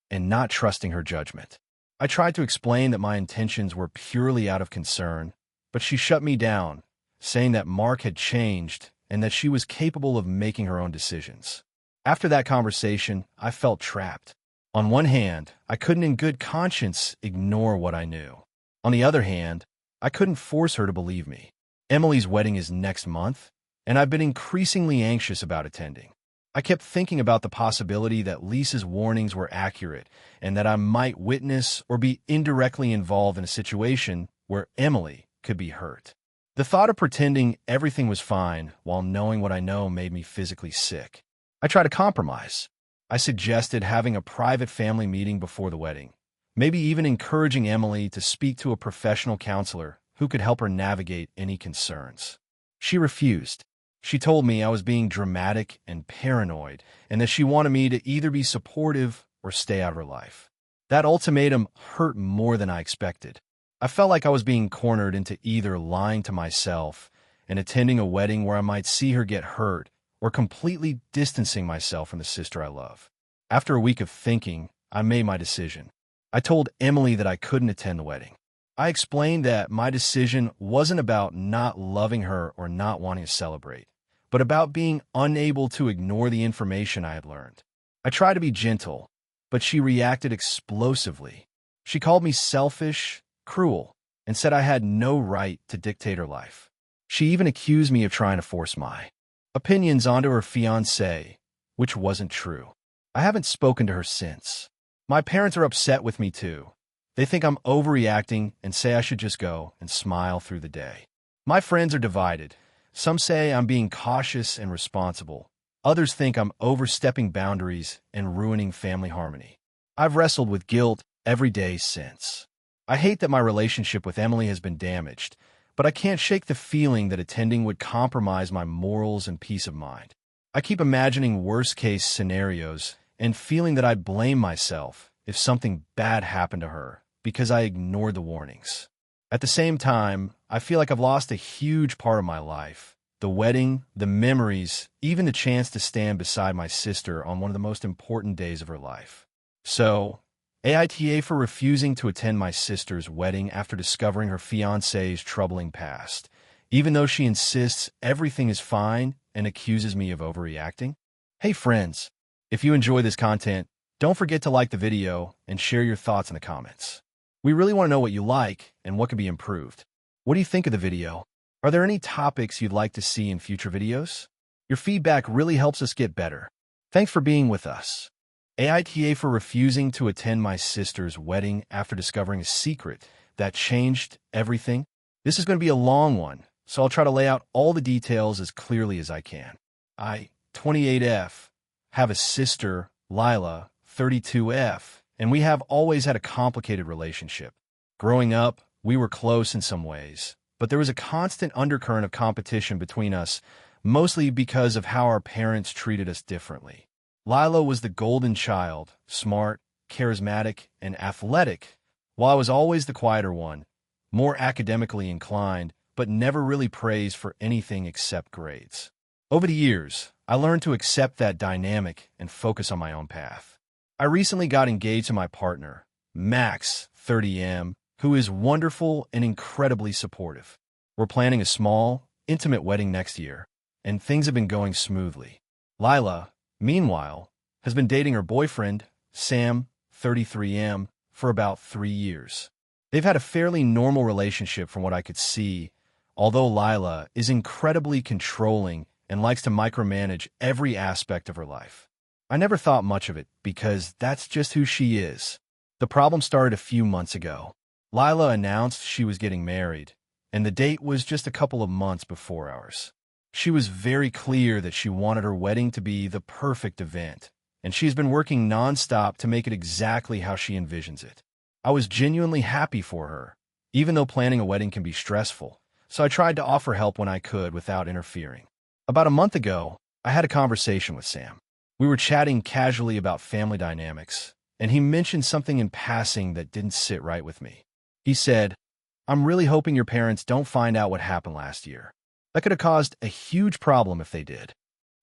and not trusting her judgment. I tried to explain that my intentions were purely out of concern, but she shut me down, saying that Mark had changed and that she was capable of making her own decisions. After that conversation, I felt trapped. On one hand, I couldn't in good conscience ignore what I knew. On the other hand, I couldn't force her to believe me. Emily's wedding is next month, and I've been increasingly anxious about attending. I kept thinking about the possibility that Lisa's warnings were accurate and that I might witness or be indirectly involved in a situation where Emily could be hurt. The thought of pretending everything was fine while knowing what I know made me physically sick. I tried to compromise. I suggested having a private family meeting before the wedding, maybe even encouraging Emily to speak to a professional counselor who could help her navigate any concerns. She refused. She told me I was being dramatic and paranoid, and that she wanted me to either be supportive or stay out of her life. That ultimatum hurt more than I expected. I felt like I was being cornered into either lying to myself and attending a wedding where I might see her get hurt, or completely distancing myself from the sister I love. After a week of thinking, I made my decision. I told Emily that I couldn't attend the wedding. I explained that my decision wasn't about not loving her or not wanting to celebrate, but about being unable to ignore the information I had learned. I tried to be gentle, but she reacted explosively. She called me selfish, cruel, and said I had no right to dictate her life. She even accused me of trying to force my opinions onto her fiancé, which wasn't true. I haven't spoken to her since. My parents are upset with me too. They think I'm overreacting and say I should just go and smile through the day. My friends are divided. Some say I'm being cautious and responsible. Others think I'm overstepping boundaries and ruining family harmony. I've wrestled with guilt every day since. I hate that my relationship with Emily has been damaged, but I can't shake the feeling that attending would compromise my morals and peace of mind. I keep imagining worst-case scenarios and feeling that I'd blame myself if something bad happened to her because I ignored the warnings. At the same time, I feel like I've lost a huge part of my life. The wedding, the memories, even the chance to stand beside my sister on one of the most important days of her life. So, AITA for refusing to attend my sister's wedding after discovering her fiancé's troubling past, even though she insists everything is fine and accuses me of overreacting. Hey friends, if you enjoy this content, don't forget to like the video and share your thoughts in the comments. We really want to know what you like and what can be improved. What do you think of the video? Are there any topics you'd like to see in future videos? Your feedback really helps us get better. Thanks for being with us. AITA for refusing to attend my sister's wedding after discovering a secret that changed everything. This is going to be a long one, so I'll try to lay out all the details as clearly as I can. I, 28F, have a sister, Lila, 32F, and we have always had a complicated relationship. Growing up, we were close in some ways, but there was a constant undercurrent of competition between us, mostly because of how our parents treated us differently. Lila was the golden child, smart, charismatic, and athletic, while I was always the quieter one, more academically inclined, but never really praised for anything except grades. Over the years, I learned to accept that dynamic and focus on my own path. I recently got engaged to my partner, Max, 30M, who is wonderful and incredibly supportive. We're planning a small, intimate wedding next year, and things have been going smoothly. Lila, meanwhile, has been dating her boyfriend, Sam, 33M, for about 3 years. They've had a fairly normal relationship from what I could see, although Lila is incredibly controlling and likes to micromanage every aspect of her life. I never thought much of it because that's just who she is. The problem started a few months ago. Lila announced she was getting married, and the date was just a couple of months before ours. She was very clear that she wanted her wedding to be the perfect event, and she's been working nonstop to make it exactly how she envisions it. I was genuinely happy for her, even though planning a wedding can be stressful, so I tried to offer help when I could without interfering. About a month ago, I had a conversation with Sam. We were chatting casually about family dynamics, and he mentioned something in passing that didn't sit right with me. He said, "I'm really hoping your parents don't find out what happened last year. That could have caused a huge problem if they did."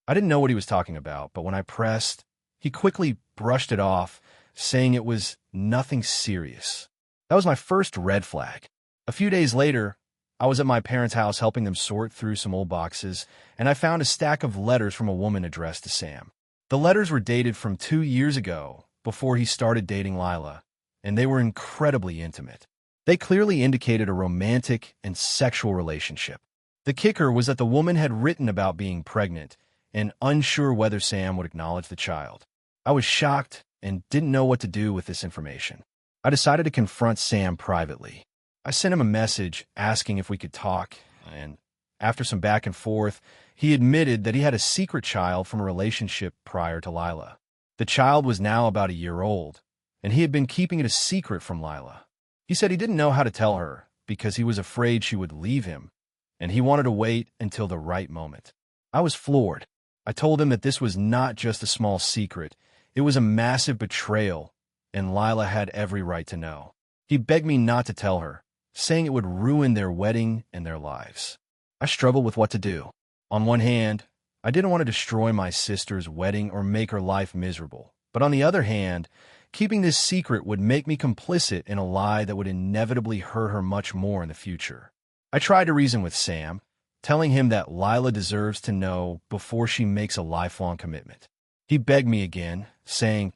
I didn't know what he was talking about, but when I pressed, he quickly brushed it off, saying it was nothing serious. That was my first red flag. A few days later, I was at my parents' house helping them sort through some old boxes, and I found a stack of letters from a woman addressed to Sam. The letters were dated from 2 years ago, before he started dating Lila, and they were incredibly intimate. They clearly indicated a romantic and sexual relationship. The kicker was that the woman had written about being pregnant and unsure whether Sam would acknowledge the child. I was shocked and didn't know what to do with this information. I decided to confront Sam privately. I sent him a message asking if we could talk, and after some back and forth, he admitted that he had a secret child from a relationship prior to Lila. The child was now about a year old, and he had been keeping it a secret from Lila. He said he didn't know how to tell her because he was afraid she would leave him, and he wanted to wait until the right moment. I was floored. I told him that this was not just a small secret, it was a massive betrayal, and Lila had every right to know. He begged me not to tell her, saying it would ruin their wedding and their lives. I struggled with what to do. On one hand, I didn't want to destroy my sister's wedding or make her life miserable, but on the other hand, keeping this secret would make me complicit in a lie that would inevitably hurt her much more in the future. I tried to reason with Sam, telling him that Lila deserves to know before she makes a lifelong commitment. He begged me again, saying,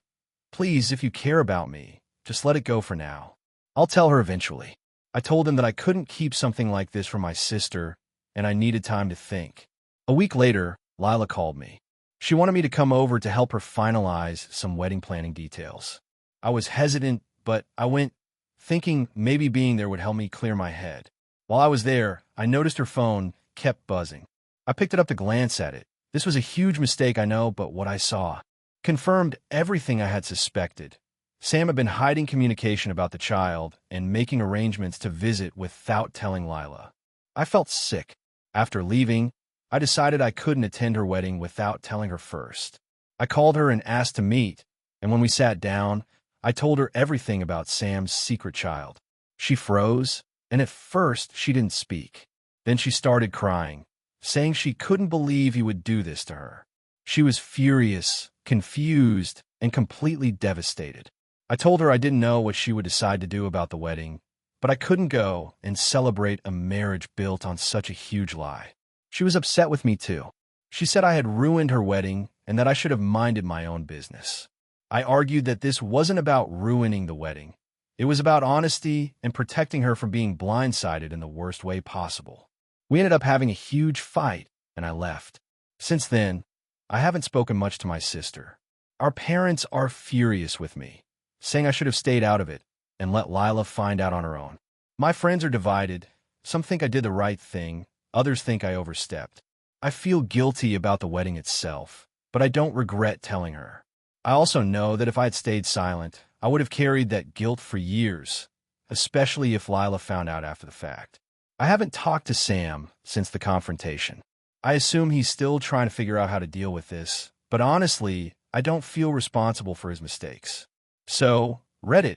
"Please, if you care about me, just let it go for now. I'll tell her eventually." I told him that I couldn't keep something like this from my sister, and I needed time to think. A week later, Lila called me. She wanted me to come over to help her finalize some wedding planning details. I was hesitant, but I went, thinking maybe being there would help me clear my head. While I was there, I noticed her phone kept buzzing. I picked it up to glance at it. This was a huge mistake, I know, but what I saw confirmed everything I had suspected. Sam had been hiding communication about the child and making arrangements to visit without telling Lila. I felt sick. After leaving, I decided I couldn't attend her wedding without telling her first. I called her and asked to meet, and when we sat down, I told her everything about Sam's secret child. She froze, and at first she didn't speak. Then she started crying, saying she couldn't believe he would do this to her. She was furious, confused, and completely devastated. I told her I didn't know what she would decide to do about the wedding, but I couldn't go and celebrate a marriage built on such a huge lie. She was upset with me too. She said I had ruined her wedding and that I should have minded my own business. I argued that this wasn't about ruining the wedding. It was about honesty and protecting her from being blindsided in the worst way possible. We ended up having a huge fight, and I left. Since then, I haven't spoken much to my sister. Our parents are furious with me, saying I should have stayed out of it and let Lila find out on her own. My friends are divided. Some think I did the right thing. Others think I overstepped. I feel guilty about the wedding itself, but I don't regret telling her. I also know that if I had stayed silent, I would have carried that guilt for years, especially if Lila found out after the fact. I haven't talked to Sam since the confrontation. I assume he's still trying to figure out how to deal with this, but honestly, I don't feel responsible for his mistakes. So, Reddit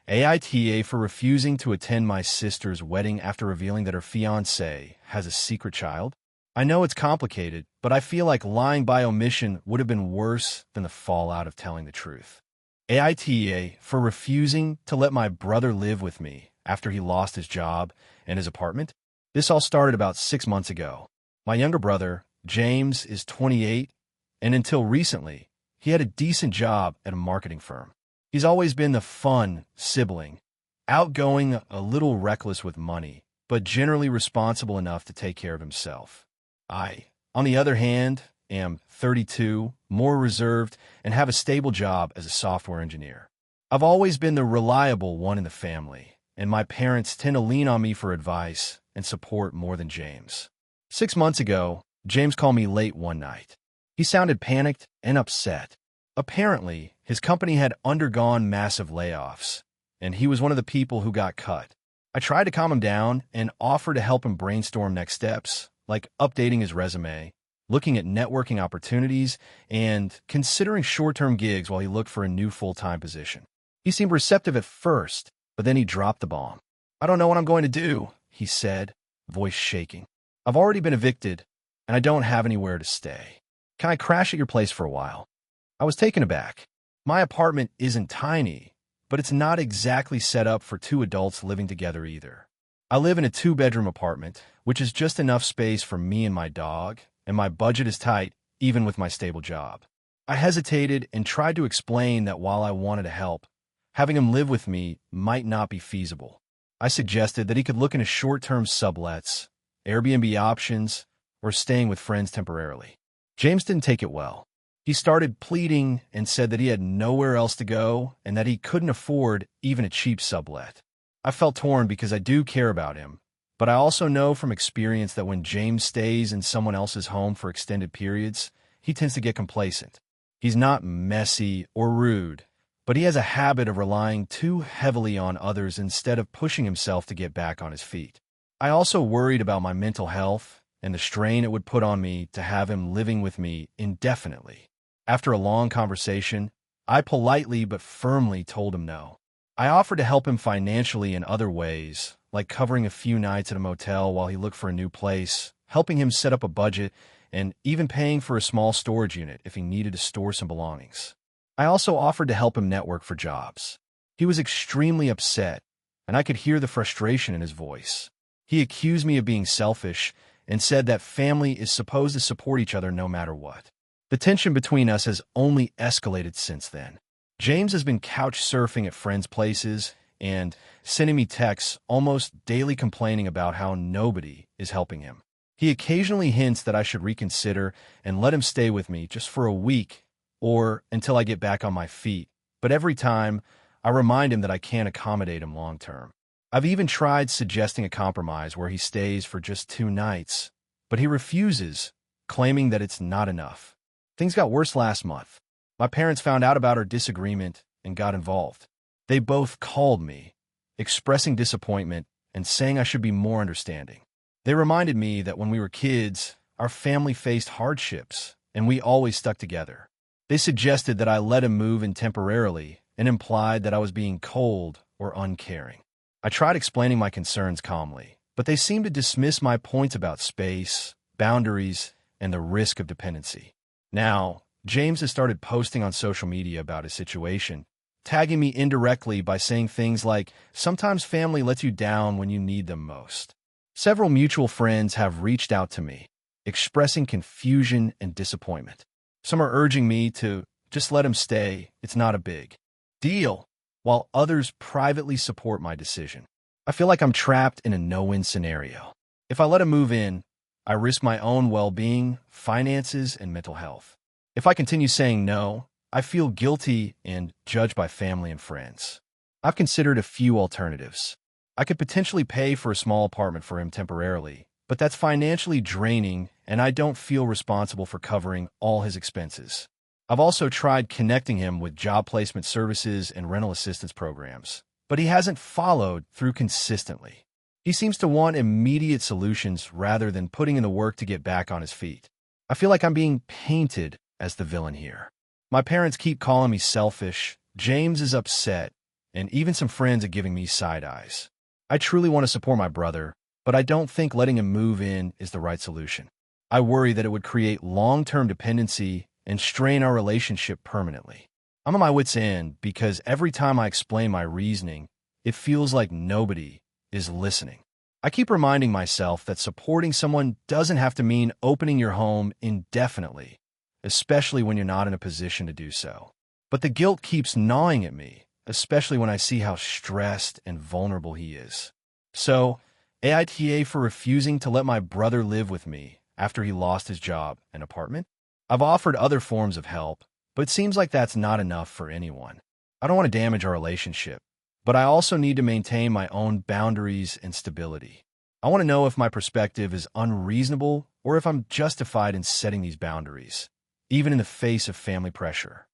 AITA for refusing to attend my sister's wedding after revealing that her fiancé has a secret child. I know it's complicated, but I feel like lying by omission would have been worse than the fallout of telling the truth. AITA for refusing to let my brother live with me after he lost his job and his apartment. This all started about 6 months ago. My younger brother, James, is 28, and until recently, he had a decent job at a marketing firm. He's always been the fun sibling, outgoing, a little reckless with money, but generally responsible enough to take care of himself. I, on the other hand, am 32, more reserved, and have a stable job as a software engineer. I've always been the reliable one in the family, and my parents tend to lean on me for advice and support more than James. 6 months ago, James called me late one night. He sounded panicked and upset. Apparently, his company had undergone massive layoffs, and he was one of the people who got cut. I tried to calm him down and offer to help him brainstorm next steps, like updating his resume, looking at networking opportunities, and considering short-term gigs while he looked for a new full-time position. He seemed receptive at first, but then he dropped the bomb. "I don't know what I'm going to do," he said, voice shaking. "I've already been evicted, and I don't have anywhere to stay. Can I crash at your place for a while?" I was taken aback. My apartment isn't tiny, but it's not exactly set up for two adults living together either. I live in a 2-bedroom apartment, which is just enough space for me and my dog, and my budget is tight, even with my stable job. I hesitated and tried to explain that while I wanted to help, having him live with me might not be feasible. I suggested that he could look into short-term sublets, Airbnb options, or staying with friends temporarily. James didn't take it well. He started pleading and said that he had nowhere else to go and that he couldn't afford even a cheap sublet. I felt torn because I do care about him, but I also know from experience that when James stays in someone else's home for extended periods, he tends to get complacent. He's not messy or rude, but he has a habit of relying too heavily on others instead of pushing himself to get back on his feet. I also worried about my mental health and the strain it would put on me to have him living with me indefinitely. After a long conversation, I politely but firmly told him no. I offered to help him financially in other ways, like covering a few nights at a motel while he looked for a new place, helping him set up a budget, and even paying for a small storage unit if he needed to store some belongings. I also offered to help him network for jobs. He was extremely upset, and I could hear the frustration in his voice. He accused me of being selfish and said that family is supposed to support each other no matter what. The tension between us has only escalated since then. James has been couch surfing at friends' places and sending me texts almost daily complaining about how nobody is helping him. He occasionally hints that I should reconsider and let him stay with me just for a week or until I get back on my feet, but every time I remind him that I can't accommodate him long term. I've even tried suggesting a compromise where he stays for just 2 nights, but he refuses, claiming that it's not enough. Things got worse last month. My parents found out about our disagreement and got involved. They both called me, expressing disappointment and saying I should be more understanding. They reminded me that when we were kids, our family faced hardships, and we always stuck together. They suggested that I let him move in temporarily and implied that I was being cold or uncaring. I tried explaining my concerns calmly, but they seemed to dismiss my points about space, boundaries, and the risk of dependency. Now, James has started posting on social media about his situation, tagging me indirectly by saying things like, "Sometimes family lets you down when you need them most." Several mutual friends have reached out to me, expressing confusion and disappointment. Some are urging me to just let him stay, it's not a big deal, while others privately support my decision. I feel like I'm trapped in a no-win scenario. If I let him move in, I risk my own well-being, finances, and mental health. If I continue saying no, I feel guilty and judged by family and friends. I've considered a few alternatives. I could potentially pay for a small apartment for him temporarily, but that's financially draining and I don't feel responsible for covering all his expenses. I've also tried connecting him with job placement services and rental assistance programs, but he hasn't followed through consistently. He seems to want immediate solutions rather than putting in the work to get back on his feet. I feel like I'm being painted as the villain here. My parents keep calling me selfish, James is upset, and even some friends are giving me side eyes. I truly want to support my brother, but I don't think letting him move in is the right solution. I worry that it would create long-term dependency and strain our relationship permanently. I'm at my wit's end because every time I explain my reasoning, it feels like nobody is listening. I keep reminding myself that supporting someone doesn't have to mean opening your home indefinitely, especially when you're not in a position to do so. But the guilt keeps gnawing at me, especially when I see how stressed and vulnerable he is. So, AITA for refusing to let my brother live with me after he lost his job and apartment? I've offered other forms of help, but it seems like that's not enough for anyone. I don't want to damage our relationship, but I also need to maintain my own boundaries and stability. I want to know if my perspective is unreasonable or if I'm justified in setting these boundaries, even in the face of family pressure.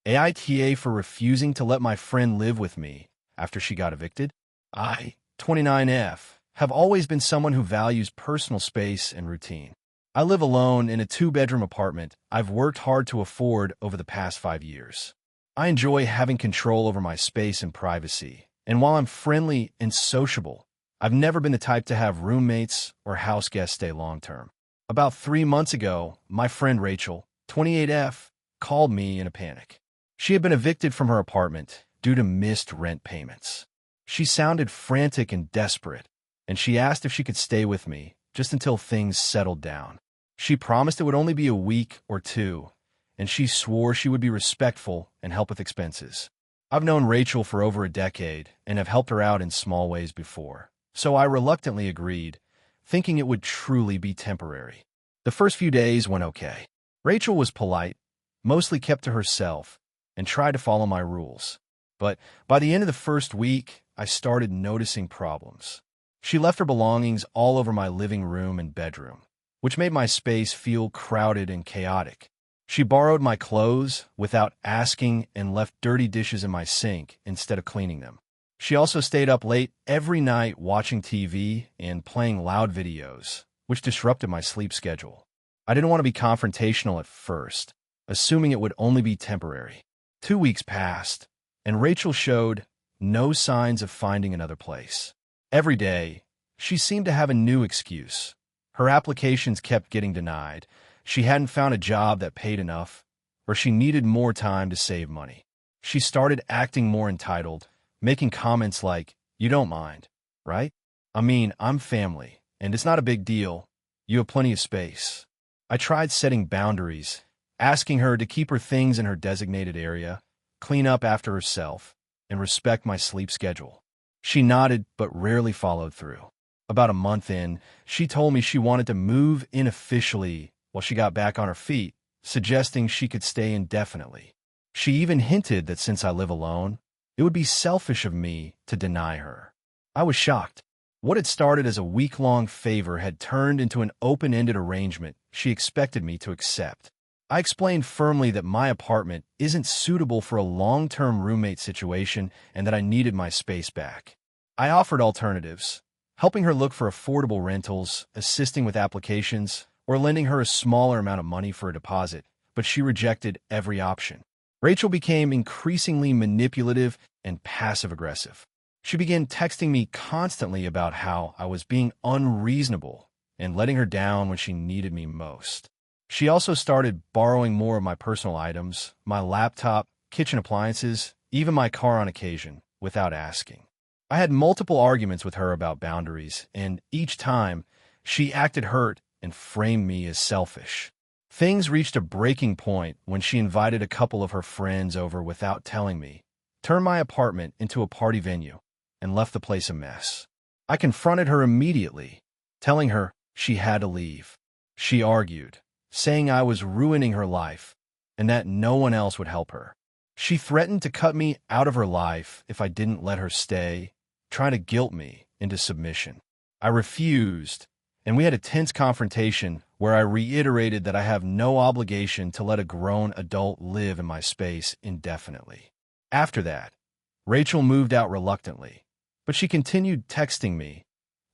AITA for refusing to let my friend live with me after she got evicted? I, 29F, have always been someone who values personal space and routine. I live alone in a 2-bedroom apartment I've worked hard to afford over the past 5 years. I enjoy having control over my space and privacy, and while I'm friendly and sociable, I've never been the type to have roommates or house guests stay long-term. About 3 months ago, my friend Rachel, 28F, called me in a panic. She had been evicted from her apartment due to missed rent payments. She sounded frantic and desperate, and she asked if she could stay with me just until things settled down. She promised it would only be a week or 2, and she swore she would be respectful and help with expenses. I've known Rachel for over a decade and have helped her out in small ways before, so I reluctantly agreed, thinking it would truly be temporary. The first few days went okay. Rachel was polite, mostly kept to herself, and tried to follow my rules. But by the end of the first week, I started noticing problems. She left her belongings all over my living room and bedroom, which made my space feel crowded and chaotic. She borrowed my clothes without asking and left dirty dishes in my sink instead of cleaning them. She also stayed up late every night watching TV and playing loud videos, which disrupted my sleep schedule. I didn't want to be confrontational at first, assuming it would only be temporary. 2 weeks passed, and Rachel showed no signs of finding another place. Every day, she seemed to have a new excuse. Her applications kept getting denied. She hadn't found a job that paid enough, or she needed more time to save money. She started acting more entitled, making comments like, "You don't mind, right? I mean, I'm family, and it's not a big deal. You have plenty of space." I tried setting boundaries, asking her to keep her things in her designated area, clean up after herself, and respect my sleep schedule. She nodded but rarely followed through. About a month in, she told me she wanted to move in officially while she got back on her feet, suggesting she could stay indefinitely. She even hinted that since I live alone, it would be selfish of me to deny her. I was shocked. What had started as a week-long favor had turned into an open-ended arrangement she expected me to accept. I explained firmly that my apartment isn't suitable for a long-term roommate situation and that I needed my space back. I offered alternatives, helping her look for affordable rentals, assisting with applications, or lending her a smaller amount of money for a deposit, but she rejected every option. Rachel became increasingly manipulative and passive-aggressive. She began texting me constantly about how I was being unreasonable and letting her down when she needed me most. She also started borrowing more of my personal items, my laptop, kitchen appliances, even my car on occasion, without asking. I had multiple arguments with her about boundaries, and each time, she acted hurt and framed me as selfish. Things reached a breaking point when she invited a couple of her friends over without telling me, turned my apartment into a party venue, and left the place a mess. I confronted her immediately, telling her she had to leave. She argued, saying I was ruining her life and that no one else would help her. She threatened to cut me out of her life if I didn't let her stay, trying to guilt me into submission. I refused, and we had a tense confrontation where I reiterated that I have no obligation to let a grown adult live in my space indefinitely. After that, Rachel moved out reluctantly, but she continued texting me,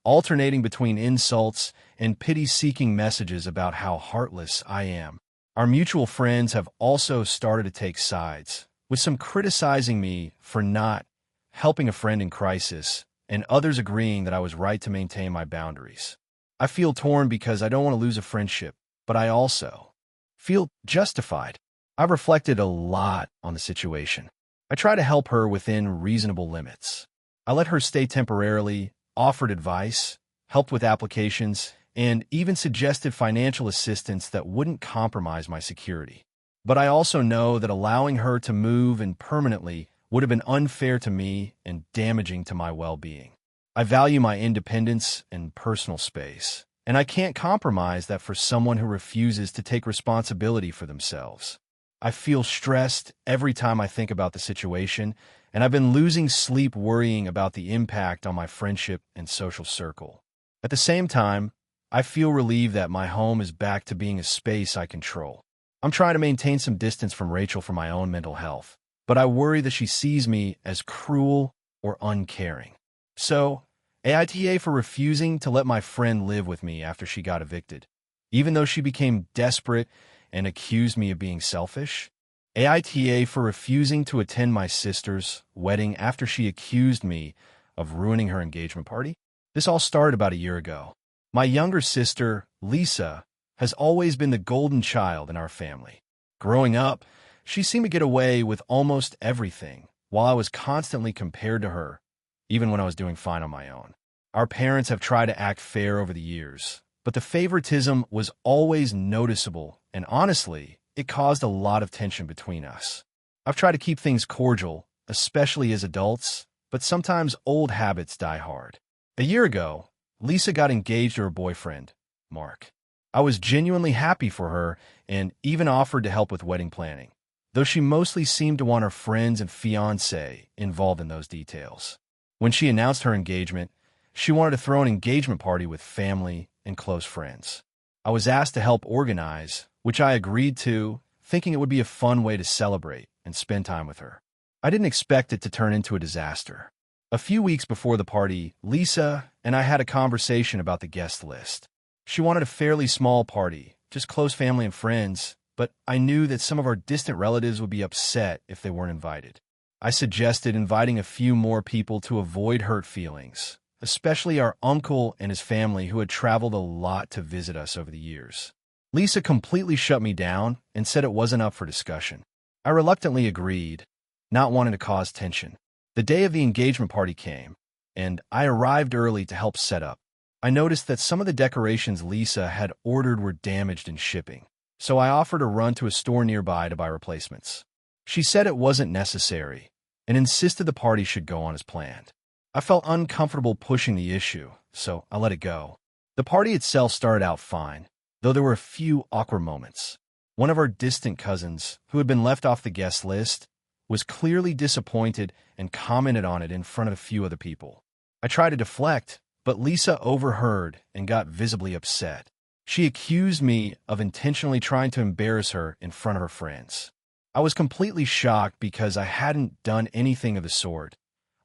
alternating between insults and pity-seeking messages about how heartless I am. Our mutual friends have also started to take sides, with some criticizing me for not helping a friend in crisis, and others agreeing that I was right to maintain my boundaries. I feel torn because I don't want to lose a friendship, but I also feel justified. I've reflected a lot on the situation. I try to help her within reasonable limits. I let her stay temporarily, offered advice, helped with applications, and even suggested financial assistance that wouldn't compromise my security. But I also know that allowing her to move in permanently would have been unfair to me and damaging to my well-being. I value my independence and personal space, and I can't compromise that for someone who refuses to take responsibility for themselves. I feel stressed every time I think about the situation, and I've been losing sleep worrying about the impact on my friendship and social circle. At the same time, I feel relieved that my home is back to being a space I control. I'm trying to maintain some distance from Rachel for my own mental health, but I worry that she sees me as cruel or uncaring. So, AITA for refusing to let my friend live with me after she got evicted. Even though she became desperate and accused me of being selfish. AITA for refusing to attend my sister's wedding after she accused me of ruining her engagement party. This all started about a year ago. My younger sister, Lisa, has always been the golden child in our family. Growing up, she seemed to get away with almost everything, while I was constantly compared to her, even when I was doing fine on my own. Our parents have tried to act fair over the years, but the favoritism was always noticeable, and honestly, it caused a lot of tension between us. I've tried to keep things cordial, especially as adults, but sometimes old habits die hard. A year ago, Lisa got engaged to her boyfriend, Mark. I was genuinely happy for her and even offered to help with wedding planning, though she mostly seemed to want her friends and fiancé involved in those details. When she announced her engagement, she wanted to throw an engagement party with family and close friends. I was asked to help organize, which I agreed to, thinking it would be a fun way to celebrate and spend time with her. I didn't expect it to turn into a disaster. A few weeks before the party, Lisa and I had a conversation about the guest list. She wanted a fairly small party, just close family and friends, but I knew that some of our distant relatives would be upset if they weren't invited. I suggested inviting a few more people to avoid hurt feelings, especially our uncle and his family who had traveled a lot to visit us over the years. Lisa completely shut me down and said it wasn't up for discussion. I reluctantly agreed, not wanting to cause tension. The day of the engagement party came, and I arrived early to help set up. I noticed that some of the decorations Lisa had ordered were damaged in shipping, so I offered a run to a store nearby to buy replacements. She said it wasn't necessary and insisted the party should go on as planned. I felt uncomfortable pushing the issue, so I let it go. The party itself started out fine, though there were a few awkward moments. One of our distant cousins, who had been left off the guest list, was clearly disappointed and commented on it in front of a few other people. I tried to deflect, but Lisa overheard and got visibly upset. She accused me of intentionally trying to embarrass her in front of her friends. I was completely shocked because I hadn't done anything of the sort.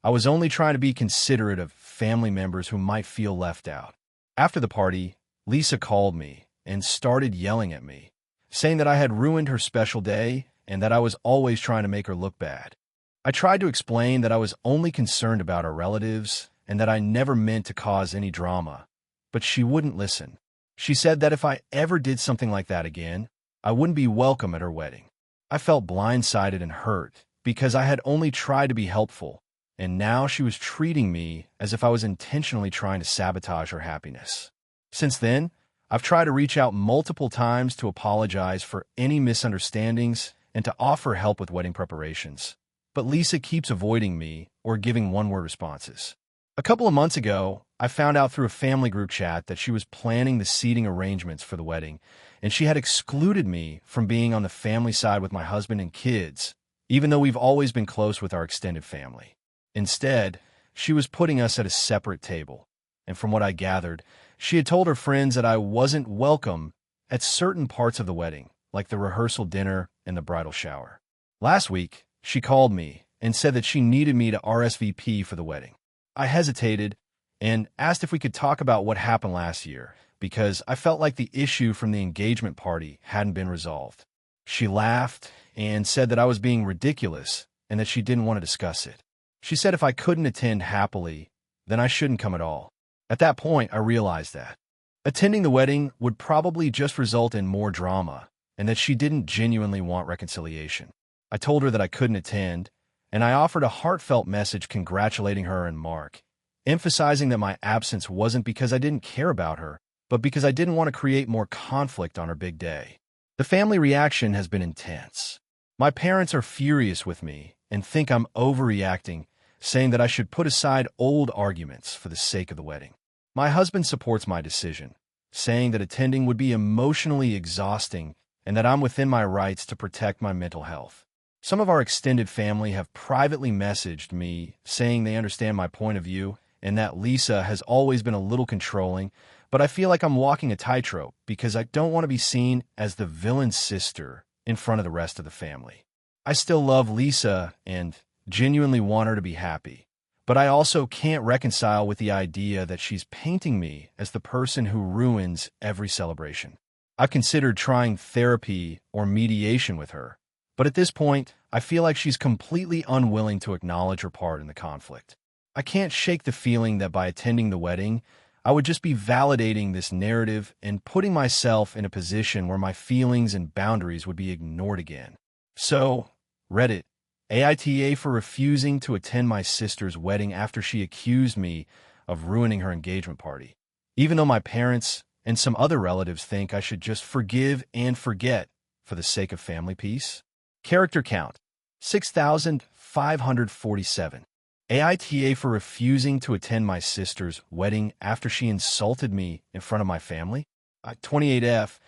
I was only trying to be considerate of family members who might feel left out. After the party, Lisa called me and started yelling at me, saying that I had ruined her special day and that I was always trying to make her look bad. I tried to explain that I was only concerned about our relatives and that I never meant to cause any drama, but she wouldn't listen. She said that if I ever did something like that again, I wouldn't be welcome at her wedding. I felt blindsided and hurt because I had only tried to be helpful, and now she was treating me as if I was intentionally trying to sabotage her happiness. Since then, I've tried to reach out multiple times to apologize for any misunderstandings and to offer help with wedding preparations, but Lisa keeps avoiding me or giving one-word responses. A couple of months ago, I found out through a family group chat that she was planning the seating arrangements for the wedding, and she had excluded me from being on the family side with my husband and kids, even though we've always been close with our extended family. Instead, she was putting us at a separate table, and from what I gathered, she had told her friends that I wasn't welcome at certain parts of the wedding, like the rehearsal dinner and the bridal shower. Last week, she called me and said that she needed me to RSVP for the wedding. I hesitated and asked if we could talk about what happened last year, because I felt like the issue from the engagement party hadn't been resolved. She laughed and said that I was being ridiculous and that she didn't want to discuss it. She said if I couldn't attend happily, then I shouldn't come at all. At that point, I realized that attending the wedding would probably just result in more drama and that she didn't genuinely want reconciliation. I told her that I couldn't attend, and I offered a heartfelt message congratulating her and Mark, emphasizing that my absence wasn't because I didn't care about her, but because I didn't want to create more conflict on her big day. The family reaction has been intense. My parents are furious with me and think I'm overreacting, saying that I should put aside old arguments for the sake of the wedding. My husband supports my decision, saying that attending would be emotionally exhausting and that I'm within my rights to protect my mental health. Some of our extended family have privately messaged me saying they understand my point of view and that Lisa has always been a little controlling, but I feel like I'm walking a tightrope because I don't want to be seen as the villain's sister in front of the rest of the family. I still love Lisa and genuinely want her to be happy, but I also can't reconcile with the idea that she's painting me as the person who ruins every celebration. I've considered trying therapy or mediation with her, but at this point, I feel like she's completely unwilling to acknowledge her part in the conflict. I can't shake the feeling that by attending the wedding, I would just be validating this narrative and putting myself in a position where my feelings and boundaries would be ignored again. So, Reddit AITA for refusing to attend my sister's wedding after she accused me of ruining her engagement party. Even though my parents and some other relatives think I should just forgive and forget for the sake of family peace. Character count, 6,547. AITA for refusing to attend my sister's wedding after she insulted me in front of my family. 28F,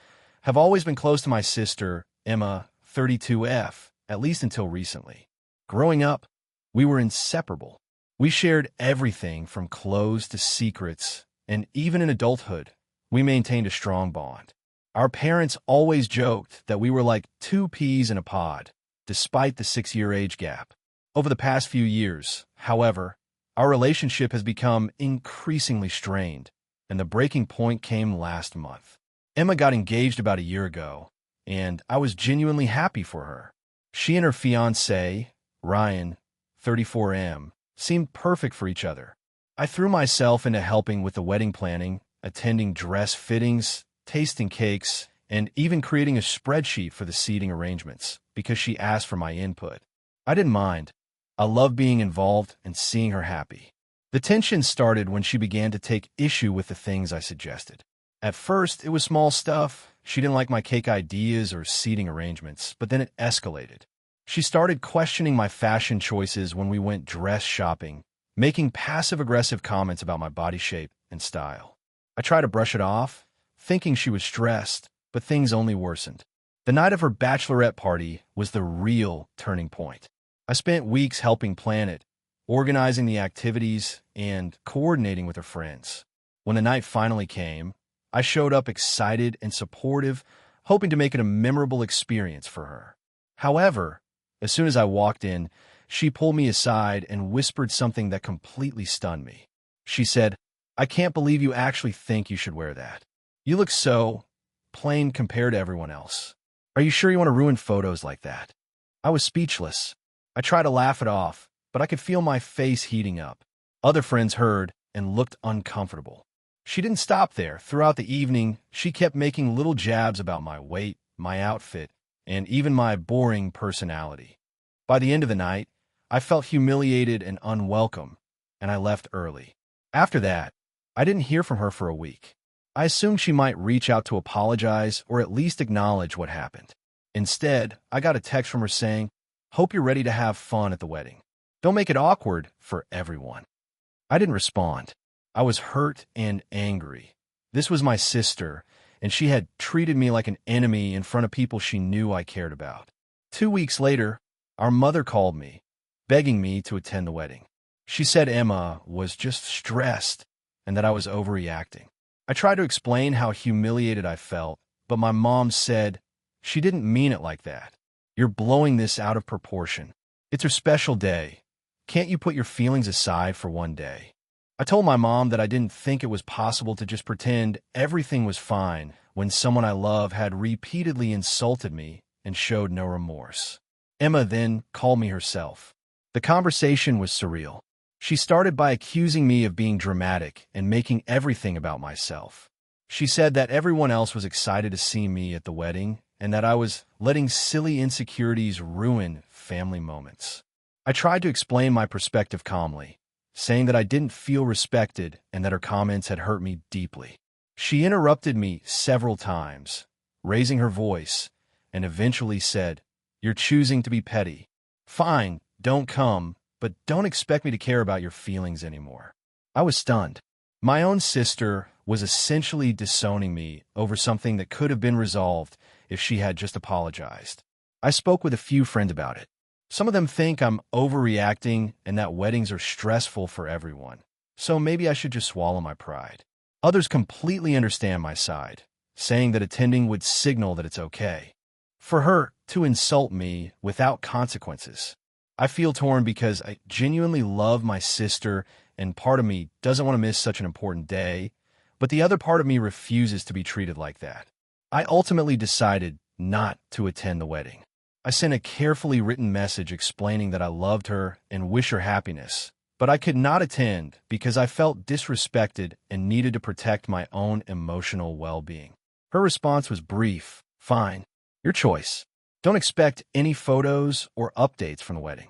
have always been close to my sister, Emma, 32F, at least until recently. Growing up, we were inseparable. We shared everything from clothes to secrets, and even in adulthood, we maintained a strong bond. Our parents always joked that we were like two peas in a pod, despite the 6-year age gap. Over the past few years, however, our relationship has become increasingly strained, and the breaking point came last month. Emma got engaged about a year ago, and I was genuinely happy for her. She and her fiancé, Ryan, 34M, seemed perfect for each other. I threw myself into helping with the wedding planning, attending dress fittings, tasting cakes, and even creating a spreadsheet for the seating arrangements because she asked for my input. I didn't mind. I love being involved and seeing her happy. The tension started when she began to take issue with the things I suggested. At first, it was small stuff. She didn't like my cake ideas or seating arrangements, but then it escalated. She started questioning my fashion choices when we went dress shopping, making passive-aggressive comments about my body shape and style. I tried to brush it off, thinking she was stressed, but things only worsened. The night of her bachelorette party was the real turning point. I spent weeks helping plan it, organizing the activities, and coordinating with her friends. When the night finally came, I showed up excited and supportive, hoping to make it a memorable experience for her. However, as soon as I walked in, she pulled me aside and whispered something that completely stunned me. She said, "I can't believe you actually think you should wear that. You look so plain compared to everyone else. Are you sure you want to ruin photos like that?" I was speechless. I tried to laugh it off, but I could feel my face heating up. Other friends heard and looked uncomfortable. She didn't stop there. Throughout the evening, she kept making little jabs about my weight, my outfit, and even my boring personality. By the end of the night, I felt humiliated and unwelcome, and I left early. After that, I didn't hear from her for a week. I assumed she might reach out to apologize or at least acknowledge what happened. Instead, I got a text from her saying, "Hope you're ready to have fun at the wedding. Don't make it awkward for everyone." I didn't respond. I was hurt and angry. This was my sister, and she had treated me like an enemy in front of people she knew I cared about. 2 weeks later, our mother called me, begging me to attend the wedding. She said Emma was just stressed and that I was overreacting. I tried to explain how humiliated I felt, but my mom said, "She didn't mean it like that. You're blowing this out of proportion. It's her special day. Can't you put your feelings aside for one day?" I told my mom that I didn't think it was possible to just pretend everything was fine when someone I love had repeatedly insulted me and showed no remorse. Emma then called me herself. The conversation was surreal. She started by accusing me of being dramatic and making everything about myself. She said that everyone else was excited to see me at the wedding and that I was letting silly insecurities ruin family moments. I tried to explain my perspective calmly, saying that I didn't feel respected and that her comments had hurt me deeply. She interrupted me several times, raising her voice and eventually said, "You're choosing to be petty. Fine, don't come, but don't expect me to care about your feelings anymore." I was stunned. My own sister was essentially disowning me over something that could have been resolved if she had just apologized. I spoke with a few friends about it. Some of them think I'm overreacting and that weddings are stressful for everyone, so maybe I should just swallow my pride. Others completely understand my side, saying that attending would signal that it's okay for her to insult me without consequences. I feel torn because I genuinely love my sister, and part of me doesn't want to miss such an important day, but the other part of me refuses to be treated like that. I ultimately decided not to attend the wedding. I sent a carefully written message explaining that I loved her and wish her happiness, but I could not attend because I felt disrespected and needed to protect my own emotional well-being. Her response was brief: "Fine, your choice. Don't expect any photos or updates from the wedding."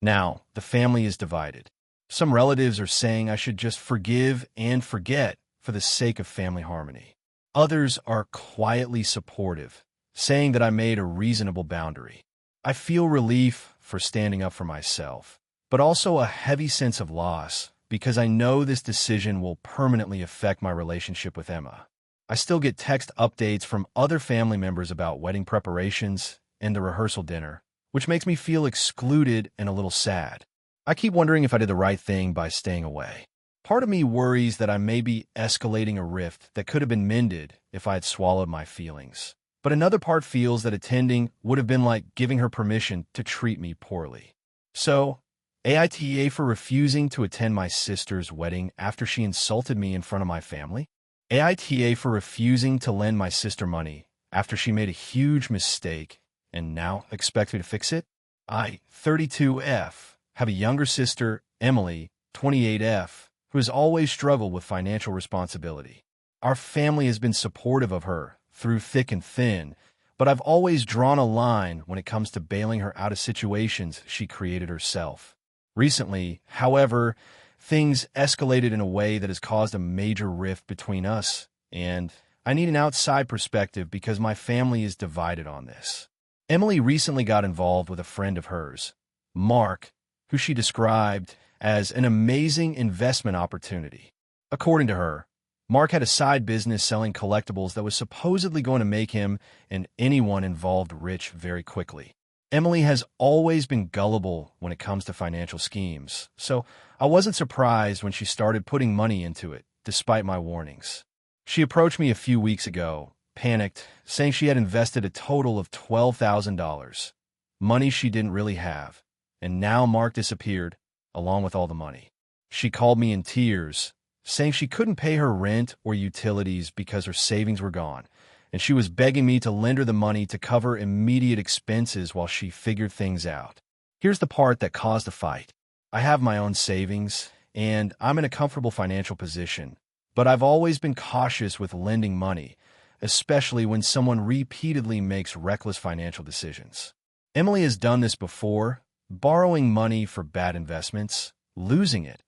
Now, the family is divided. Some relatives are saying I should just forgive and forget for the sake of family harmony. Others are quietly supportive, saying that I made a reasonable boundary. I feel relief for standing up for myself, but also a heavy sense of loss because I know this decision will permanently affect my relationship with Emma. I still get text updates from other family members about wedding preparations and the rehearsal dinner, which makes me feel excluded and a little sad. I keep wondering if I did the right thing by staying away. Part of me worries that I may be escalating a rift that could have been mended if I had swallowed my feelings. But another part feels that attending would have been like giving her permission to treat me poorly. So, AITA for refusing to attend my sister's wedding after she insulted me in front of my family. AITA for refusing to lend my sister money after she made a huge mistake and now expect me to fix it. I, 32F, have a younger sister, Emily, 28F, who has always struggled with financial responsibility. Our family has been supportive of her through thick and thin, but I've always drawn a line when it comes to bailing her out of situations she created herself. Recently, however, things escalated in a way that has caused a major rift between us, and I need an outside perspective because my family is divided on this. Emily recently got involved with a friend of hers, Mark, who she described as an amazing investment opportunity. According to her, Mark had a side business selling collectibles that was supposedly going to make him and anyone involved rich very quickly. Emily has always been gullible when it comes to financial schemes, so I wasn't surprised when she started putting money into it, despite my warnings. She approached me a few weeks ago, panicked, saying she had invested a total of $12,000, money she didn't really have, and now Mark disappeared, along with all the money. She called me in tears, saying she couldn't pay her rent or utilities because her savings were gone, and she was begging me to lend her the money to cover immediate expenses while she figured things out. Here's the part that caused the fight. I have my own savings, and I'm in a comfortable financial position, but I've always been cautious with lending money, especially when someone repeatedly makes reckless financial decisions. Emily has done this before, borrowing money for bad investments, losing it,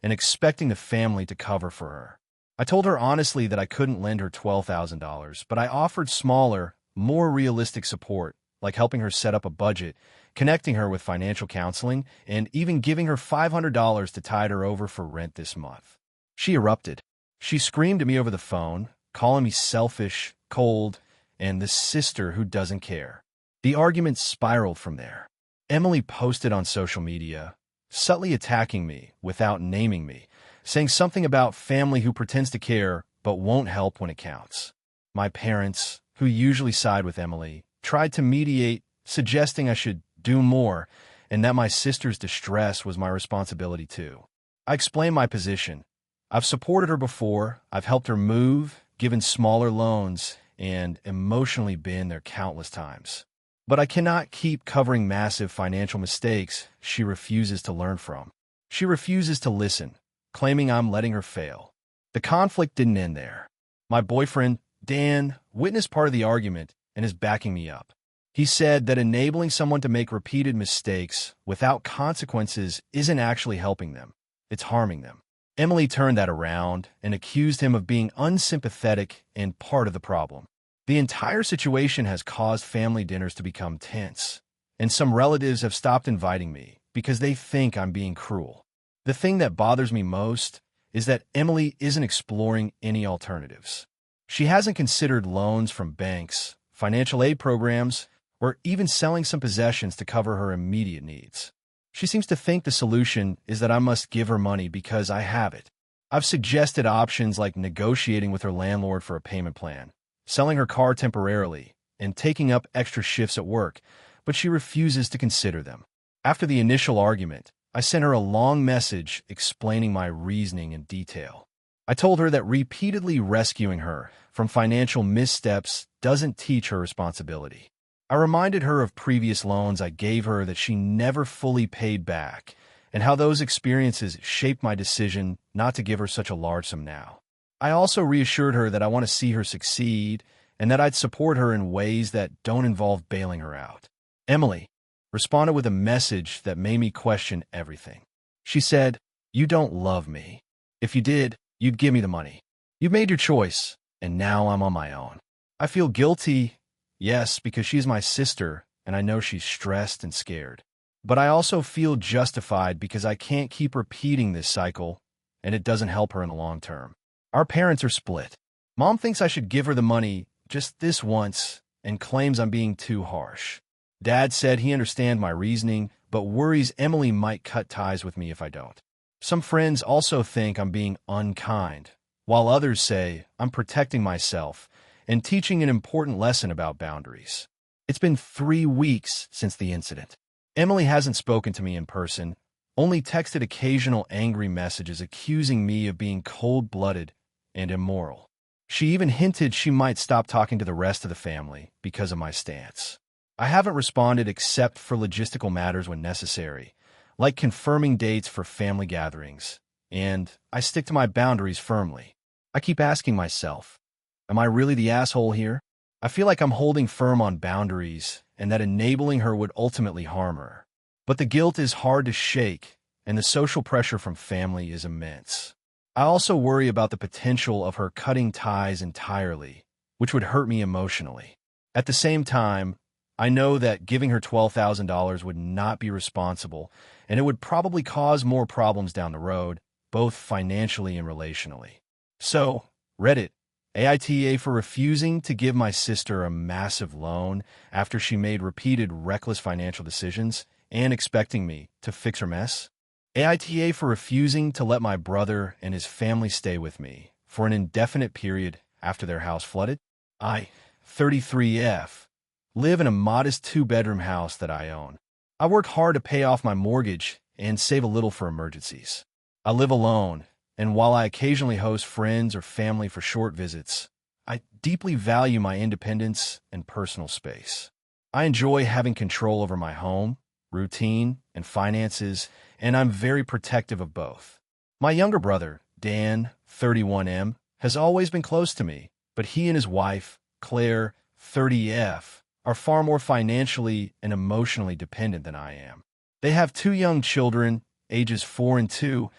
and expecting the family to cover for her. I told her honestly that I couldn't lend her $12,000, but I offered smaller, more realistic support, like helping her set up a budget, connecting her with financial counseling, and even giving her $500 to tide her over for rent this month. She erupted. She screamed at me over the phone, calling me selfish, cold, and the sister who doesn't care. The argument spiraled from there. Emily posted on social media, subtly attacking me without naming me, saying something about family who pretends to care but won't help when it counts. My parents, who usually side with Emily, tried to mediate, suggesting I should do more and that my sister's distress was my responsibility too. I explained my position. I've supported her before, I've helped her move, given smaller loans, and emotionally been there countless times. But I cannot keep covering massive financial mistakes she refuses to learn from. She refuses to listen, claiming I'm letting her fail. The conflict didn't end there. My boyfriend, Dan, witnessed part of the argument and is backing me up. He said that enabling someone to make repeated mistakes without consequences isn't actually helping them. It's harming them. Emily turned that around and accused him of being unsympathetic and part of the problem. The entire situation has caused family dinners to become tense, and some relatives have stopped inviting me because they think I'm being cruel. The thing that bothers me most is that Emily isn't exploring any alternatives. She hasn't considered loans from banks, financial aid programs, or even selling some possessions to cover her immediate needs. She seems to think the solution is that I must give her money because I have it. I've suggested options like negotiating with her landlord for a payment plan, selling her car temporarily, and taking up extra shifts at work, but she refuses to consider them. After the initial argument, I sent her a long message explaining my reasoning in detail. I told her that repeatedly rescuing her from financial missteps doesn't teach her responsibility. I reminded her of previous loans I gave her that she never fully paid back, and how those experiences shaped my decision not to give her such a large sum now. I also reassured her that I want to see her succeed and that I'd support her in ways that don't involve bailing her out. Emily responded with a message that made me question everything. She said, "You don't love me. If you did, you'd give me the money. You've made your choice, and now I'm on my own. I feel guilty, yes, because she's my sister, and I know she's stressed and scared. But I also feel justified because I can't keep repeating this cycle, and it doesn't help her in the long term. Our parents are split. Mom thinks I should give her the money just this once and claims I'm being too harsh. Dad said he understands my reasoning, but worries Emily might cut ties with me if I don't. Some friends also think I'm being unkind, while others say I'm protecting myself and teaching an important lesson about boundaries. It's been 3 weeks since the incident. Emily hasn't spoken to me in person, only texted occasional angry messages accusing me of being cold-blooded and immoral. She even hinted she might stop talking to the rest of the family because of my stance. I haven't responded except for logistical matters when necessary, like confirming dates for family gatherings, and I stick to my boundaries firmly. I keep asking myself, am I really the asshole here? I feel like I'm holding firm on boundaries and that enabling her would ultimately harm her. But the guilt is hard to shake, and the social pressure from family is immense. I also worry about the potential of her cutting ties entirely, which would hurt me emotionally. At the same time, I know that giving her $12,000 would not be responsible, and it would probably cause more problems down the road, both financially and relationally. So, Reddit AITA for refusing to give my sister a massive loan after she made repeated reckless financial decisions and expecting me to fix her mess. AITA for refusing to let my brother and his family stay with me for an indefinite period after their house flooded. I, 33F, live in a modest 2-bedroom house that I own. I work hard to pay off my mortgage and save a little for emergencies. I live alone, and while I occasionally host friends or family for short visits, I deeply value my independence and personal space. I enjoy having control over my home, routine, and finances, and I'm very protective of both. My younger brother, Dan, 31M, has always been close to me, but he and his wife, Claire, 30F, are far more financially and emotionally dependent than I am. They have 2 young children, ages 4 and 2,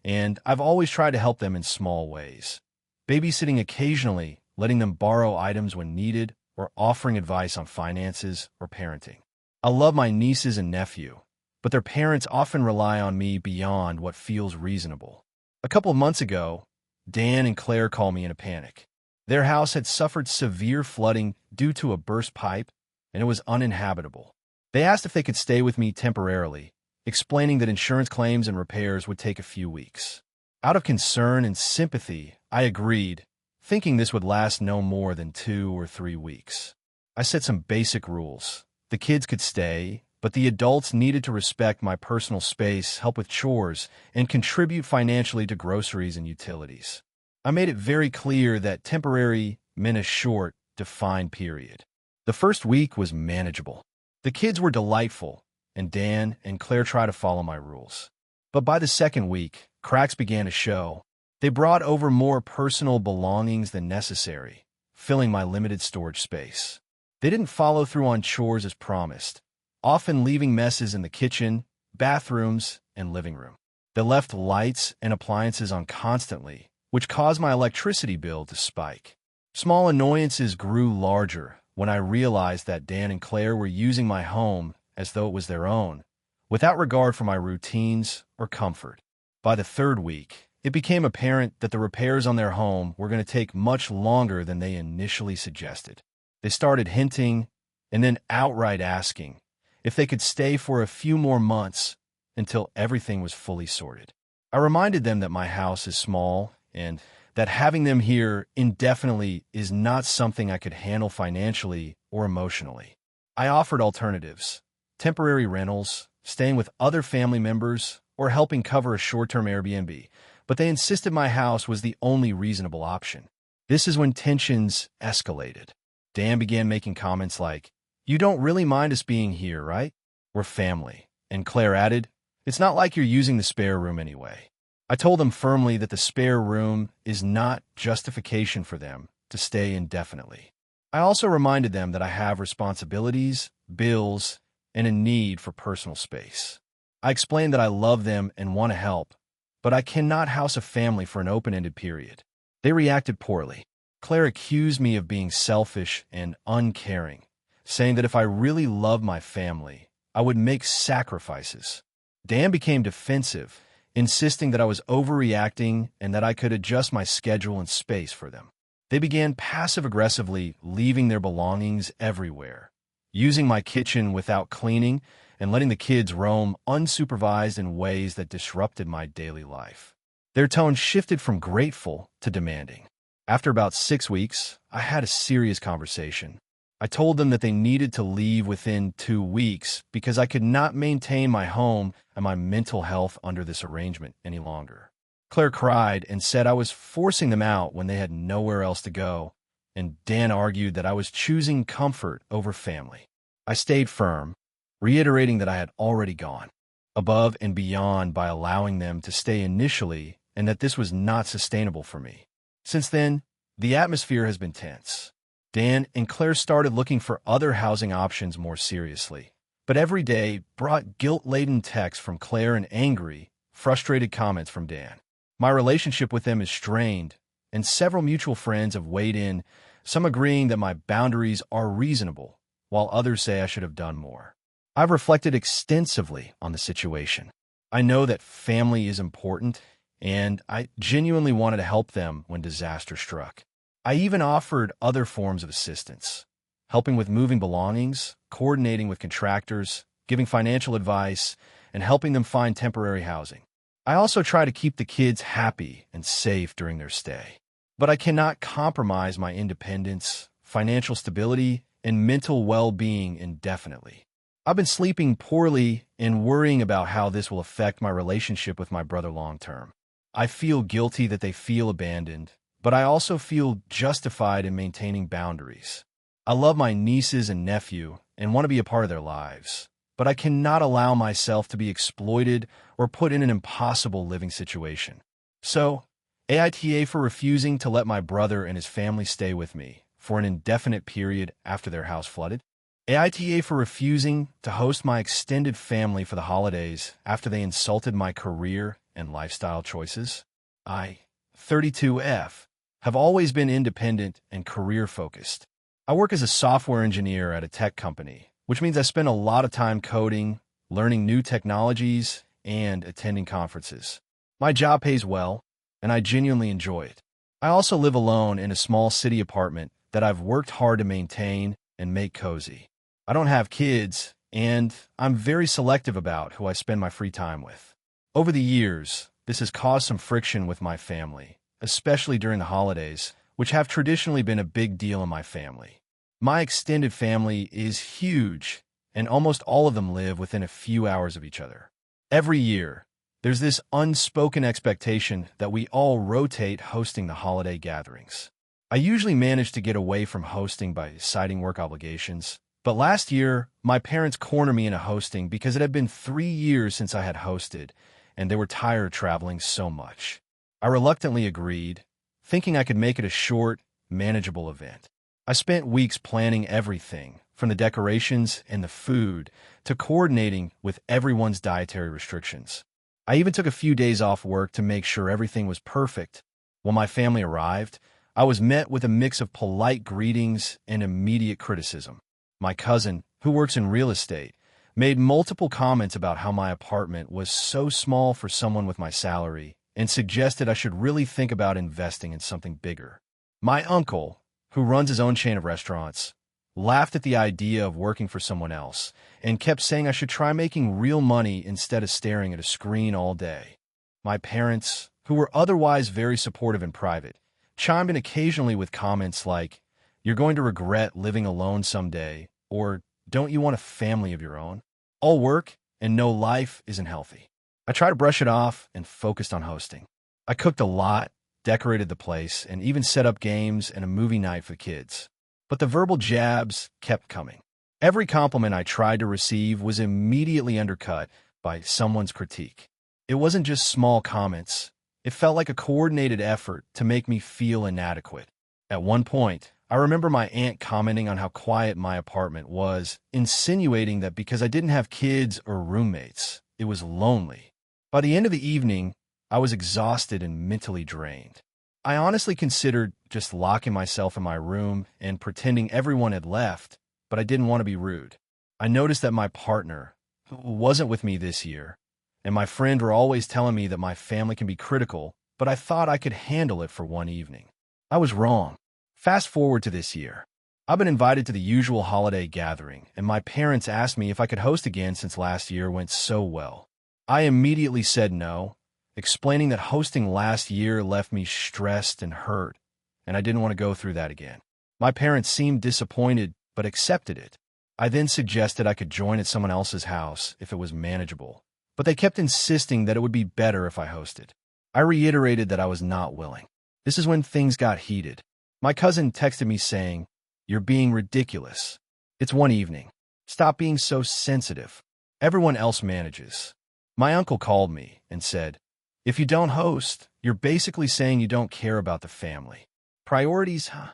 and I've always tried to help them in small ways. Babysitting occasionally, letting them borrow items when needed, or offering advice on finances or parenting. I love my nieces and nephew, but their parents often rely on me beyond what feels reasonable. A couple of months ago, Dan and Claire called me in a panic. Their house had suffered severe flooding due to a burst pipe, and it was uninhabitable. They asked if they could stay with me temporarily, explaining that insurance claims and repairs would take a few weeks. Out of concern and sympathy, I agreed, thinking this would last no more than 2 or 3 weeks. I set some basic rules. The kids could stay, but the adults needed to respect my personal space, help with chores, and contribute financially to groceries and utilities. I made it very clear that temporary meant a short, defined period. The first week was manageable. The kids were delightful, and Dan and Claire tried to follow my rules. But by the second week, cracks began to show. They brought over more personal belongings than necessary, filling my limited storage space. They didn't follow through on chores as promised, often leaving messes in the kitchen, bathrooms, and living room. They left lights and appliances on constantly, which caused my electricity bill to spike. Small annoyances grew larger when I realized that Dan and Claire were using my home as though it was their own, without regard for my routines or comfort. By the third week, it became apparent that the repairs on their home were going to take much longer than they initially suggested. They started hinting and then outright asking if they could stay for a few more months until everything was fully sorted. I reminded them that my house is small and that having them here indefinitely is not something I could handle financially or emotionally. I offered alternatives: temporary rentals, staying with other family members, or helping cover a short-term Airbnb, but they insisted my house was the only reasonable option. This is when tensions escalated. Dan began making comments like, "You don't really mind us being here, right? We're family." And Claire added, "It's not like you're using the spare room anyway." I told them firmly that the spare room is not justification for them to stay indefinitely. I also reminded them that I have responsibilities, bills, and a need for personal space. I explained that I love them and want to help, but I cannot house a family for an open-ended period. They reacted poorly. Claire accused me of being selfish and uncaring, saying that if I really loved my family, I would make sacrifices. Dan became defensive, insisting that I was overreacting and that I could adjust my schedule and space for them. They began passive-aggressively leaving their belongings everywhere, using my kitchen without cleaning, and letting the kids roam unsupervised in ways that disrupted my daily life. Their tone shifted from grateful to demanding. After about 6 weeks, I had a serious conversation. I told them that they needed to leave within 2 weeks because I could not maintain my home and my mental health under this arrangement any longer. Claire cried and said I was forcing them out when they had nowhere else to go, and Dan argued that I was choosing comfort over family. I stayed firm, reiterating that I had already gone above and beyond by allowing them to stay initially and that this was not sustainable for me. Since then, the atmosphere has been tense. Dan and Claire started looking for other housing options more seriously, but every day brought guilt-laden texts from Claire and angry, frustrated comments from Dan. My relationship with them is strained, and several mutual friends have weighed in, some agreeing that my boundaries are reasonable, while others say I should have done more. I've reflected extensively on the situation. I know that family is important, and I genuinely wanted to help them when disaster struck. I even offered other forms of assistance, helping with moving belongings, coordinating with contractors, giving financial advice, and helping them find temporary housing. I also try to keep the kids happy and safe during their stay. But I cannot compromise my independence, financial stability, and mental well-being indefinitely. I've been sleeping poorly and worrying about how this will affect my relationship with my brother long-term. I feel guilty that they feel abandoned, but I also feel justified in maintaining boundaries. I love my nieces and nephew and want to be a part of their lives, but I cannot allow myself to be exploited or put in an impossible living situation. So, AITA for refusing to let my brother and his family stay with me for an indefinite period after their house flooded. AITA for refusing to host my extended family for the holidays after they insulted my career and lifestyle choices. I, 32F, have always been independent and career-focused. I work as a software engineer at a tech company, which means I spend a lot of time coding, learning new technologies, and attending conferences. My job pays well, and I genuinely enjoy it. I also live alone in a small city apartment that I've worked hard to maintain and make cozy. I don't have kids, and I'm very selective about who I spend my free time with. Over the years, this has caused some friction with my family, especially during the holidays, which have traditionally been a big deal in my family. My extended family is huge, and almost all of them live within a few hours of each other. Every year, there's this unspoken expectation that we all rotate hosting the holiday gatherings. I usually manage to get away from hosting by citing work obligations, but last year, my parents cornered me into hosting because it had been 3 years since I had hosted, and they were tired of traveling so much. I reluctantly agreed, thinking I could make it a short, manageable event. I spent weeks planning everything, from the decorations and the food to coordinating with everyone's dietary restrictions. I even took a few days off work to make sure everything was perfect. When my family arrived, I was met with a mix of polite greetings and immediate criticism. My cousin, who works in real estate, made multiple comments about how my apartment was so small for someone with my salary and suggested I should really think about investing in something bigger. My uncle, who runs his own chain of restaurants, laughed at the idea of working for someone else and kept saying I should try making real money instead of staring at a screen all day. My parents, who were otherwise very supportive in private, chimed in occasionally with comments like, "You're going to regret living alone someday," or "Don't you want a family of your own? All work and no life isn't healthy." I tried to brush it off and focused on hosting. I cooked a lot, decorated the place, and even set up games and a movie night for the kids. But the verbal jabs kept coming. Every compliment I tried to receive was immediately undercut by someone's critique. It wasn't just small comments. It felt like a coordinated effort to make me feel inadequate. At one point, I remember my aunt commenting on how quiet my apartment was, insinuating that because I didn't have kids or roommates, it was lonely. By the end of the evening, I was exhausted and mentally drained. I honestly considered just locking myself in my room and pretending everyone had left, but I didn't want to be rude. I noticed that my partner, who wasn't with me this year, and my friend were always telling me that my family can be critical, but I thought I could handle it for one evening. I was wrong. Fast forward to this year. I've been invited to the usual holiday gathering, and my parents asked me if I could host again since last year went so well. I immediately said no, explaining that hosting last year left me stressed and hurt, and I didn't want to go through that again. My parents seemed disappointed, but accepted it. I then suggested I could join at someone else's house if it was manageable, but they kept insisting that it would be better if I hosted. I reiterated that I was not willing. This is when things got heated. My cousin texted me saying, "You're being ridiculous. It's one evening. Stop being so sensitive. Everyone else manages." My uncle called me and said, "If you don't host, you're basically saying you don't care about the family. Priorities, huh?"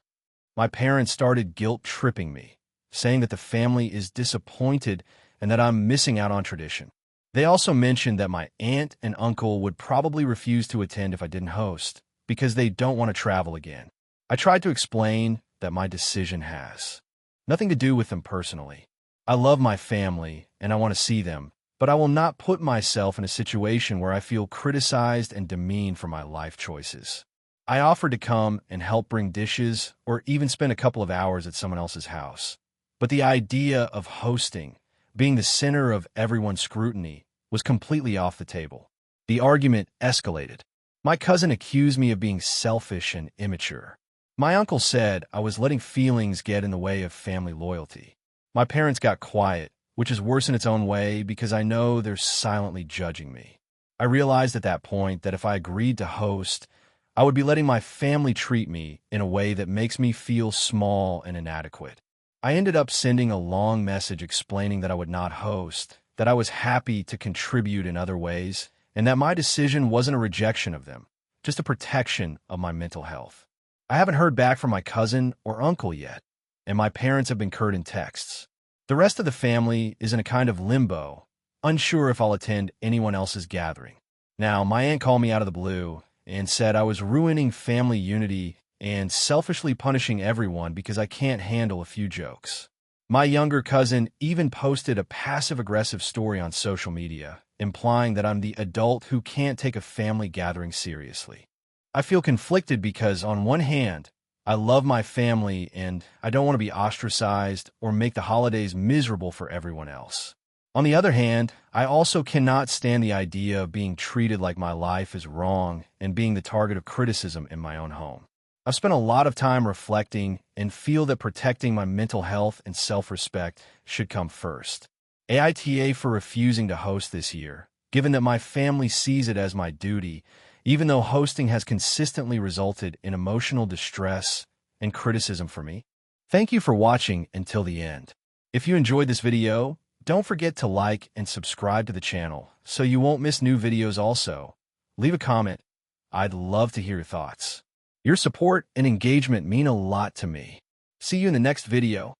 My parents started guilt-tripping me, saying that the family is disappointed and that I'm missing out on tradition. They also mentioned that my aunt and uncle would probably refuse to attend if I didn't host, because they don't want to travel again. I tried to explain that my decision has nothing to do with them personally. I love my family and I want to see them, but I will not put myself in a situation where I feel criticized and demeaned for my life choices. I offered to come and help bring dishes or even spend a couple of hours at someone else's house. But the idea of hosting, being the center of everyone's scrutiny, was completely off the table. The argument escalated. My cousin accused me of being selfish and immature. My uncle said I was letting feelings get in the way of family loyalty. My parents got quiet, which is worse in its own way because I know they're silently judging me. I realized at that point that if I agreed to host, I would be letting my family treat me in a way that makes me feel small and inadequate. I ended up sending a long message explaining that I would not host, that I was happy to contribute in other ways, and that my decision wasn't a rejection of them, just a protection of my mental health. I haven't heard back from my cousin or uncle yet, and my parents have been curt in texts. The rest of the family is in a kind of limbo, unsure if I'll attend anyone else's gathering. Now, my aunt called me out of the blue and said I was ruining family unity and selfishly punishing everyone because I can't handle a few jokes. My younger cousin even posted a passive-aggressive story on social media, implying that I'm the adult who can't take a family gathering seriously. I feel conflicted because, on one hand, I love my family and I don't want to be ostracized or make the holidays miserable for everyone else. On the other hand, I also cannot stand the idea of being treated like my life is wrong and being the target of criticism in my own home. I've spent a lot of time reflecting and feel that protecting my mental health and self-respect should come first. AITA for refusing to host this year, given that my family sees it as my duty, even though hosting has consistently resulted in emotional distress and criticism for me. Thank you for watching until the end. If you enjoyed this video, don't forget to like and subscribe to the channel so you won't miss new videos also. Leave a comment. I'd love to hear your thoughts. Your support and engagement mean a lot to me. See you in the next video.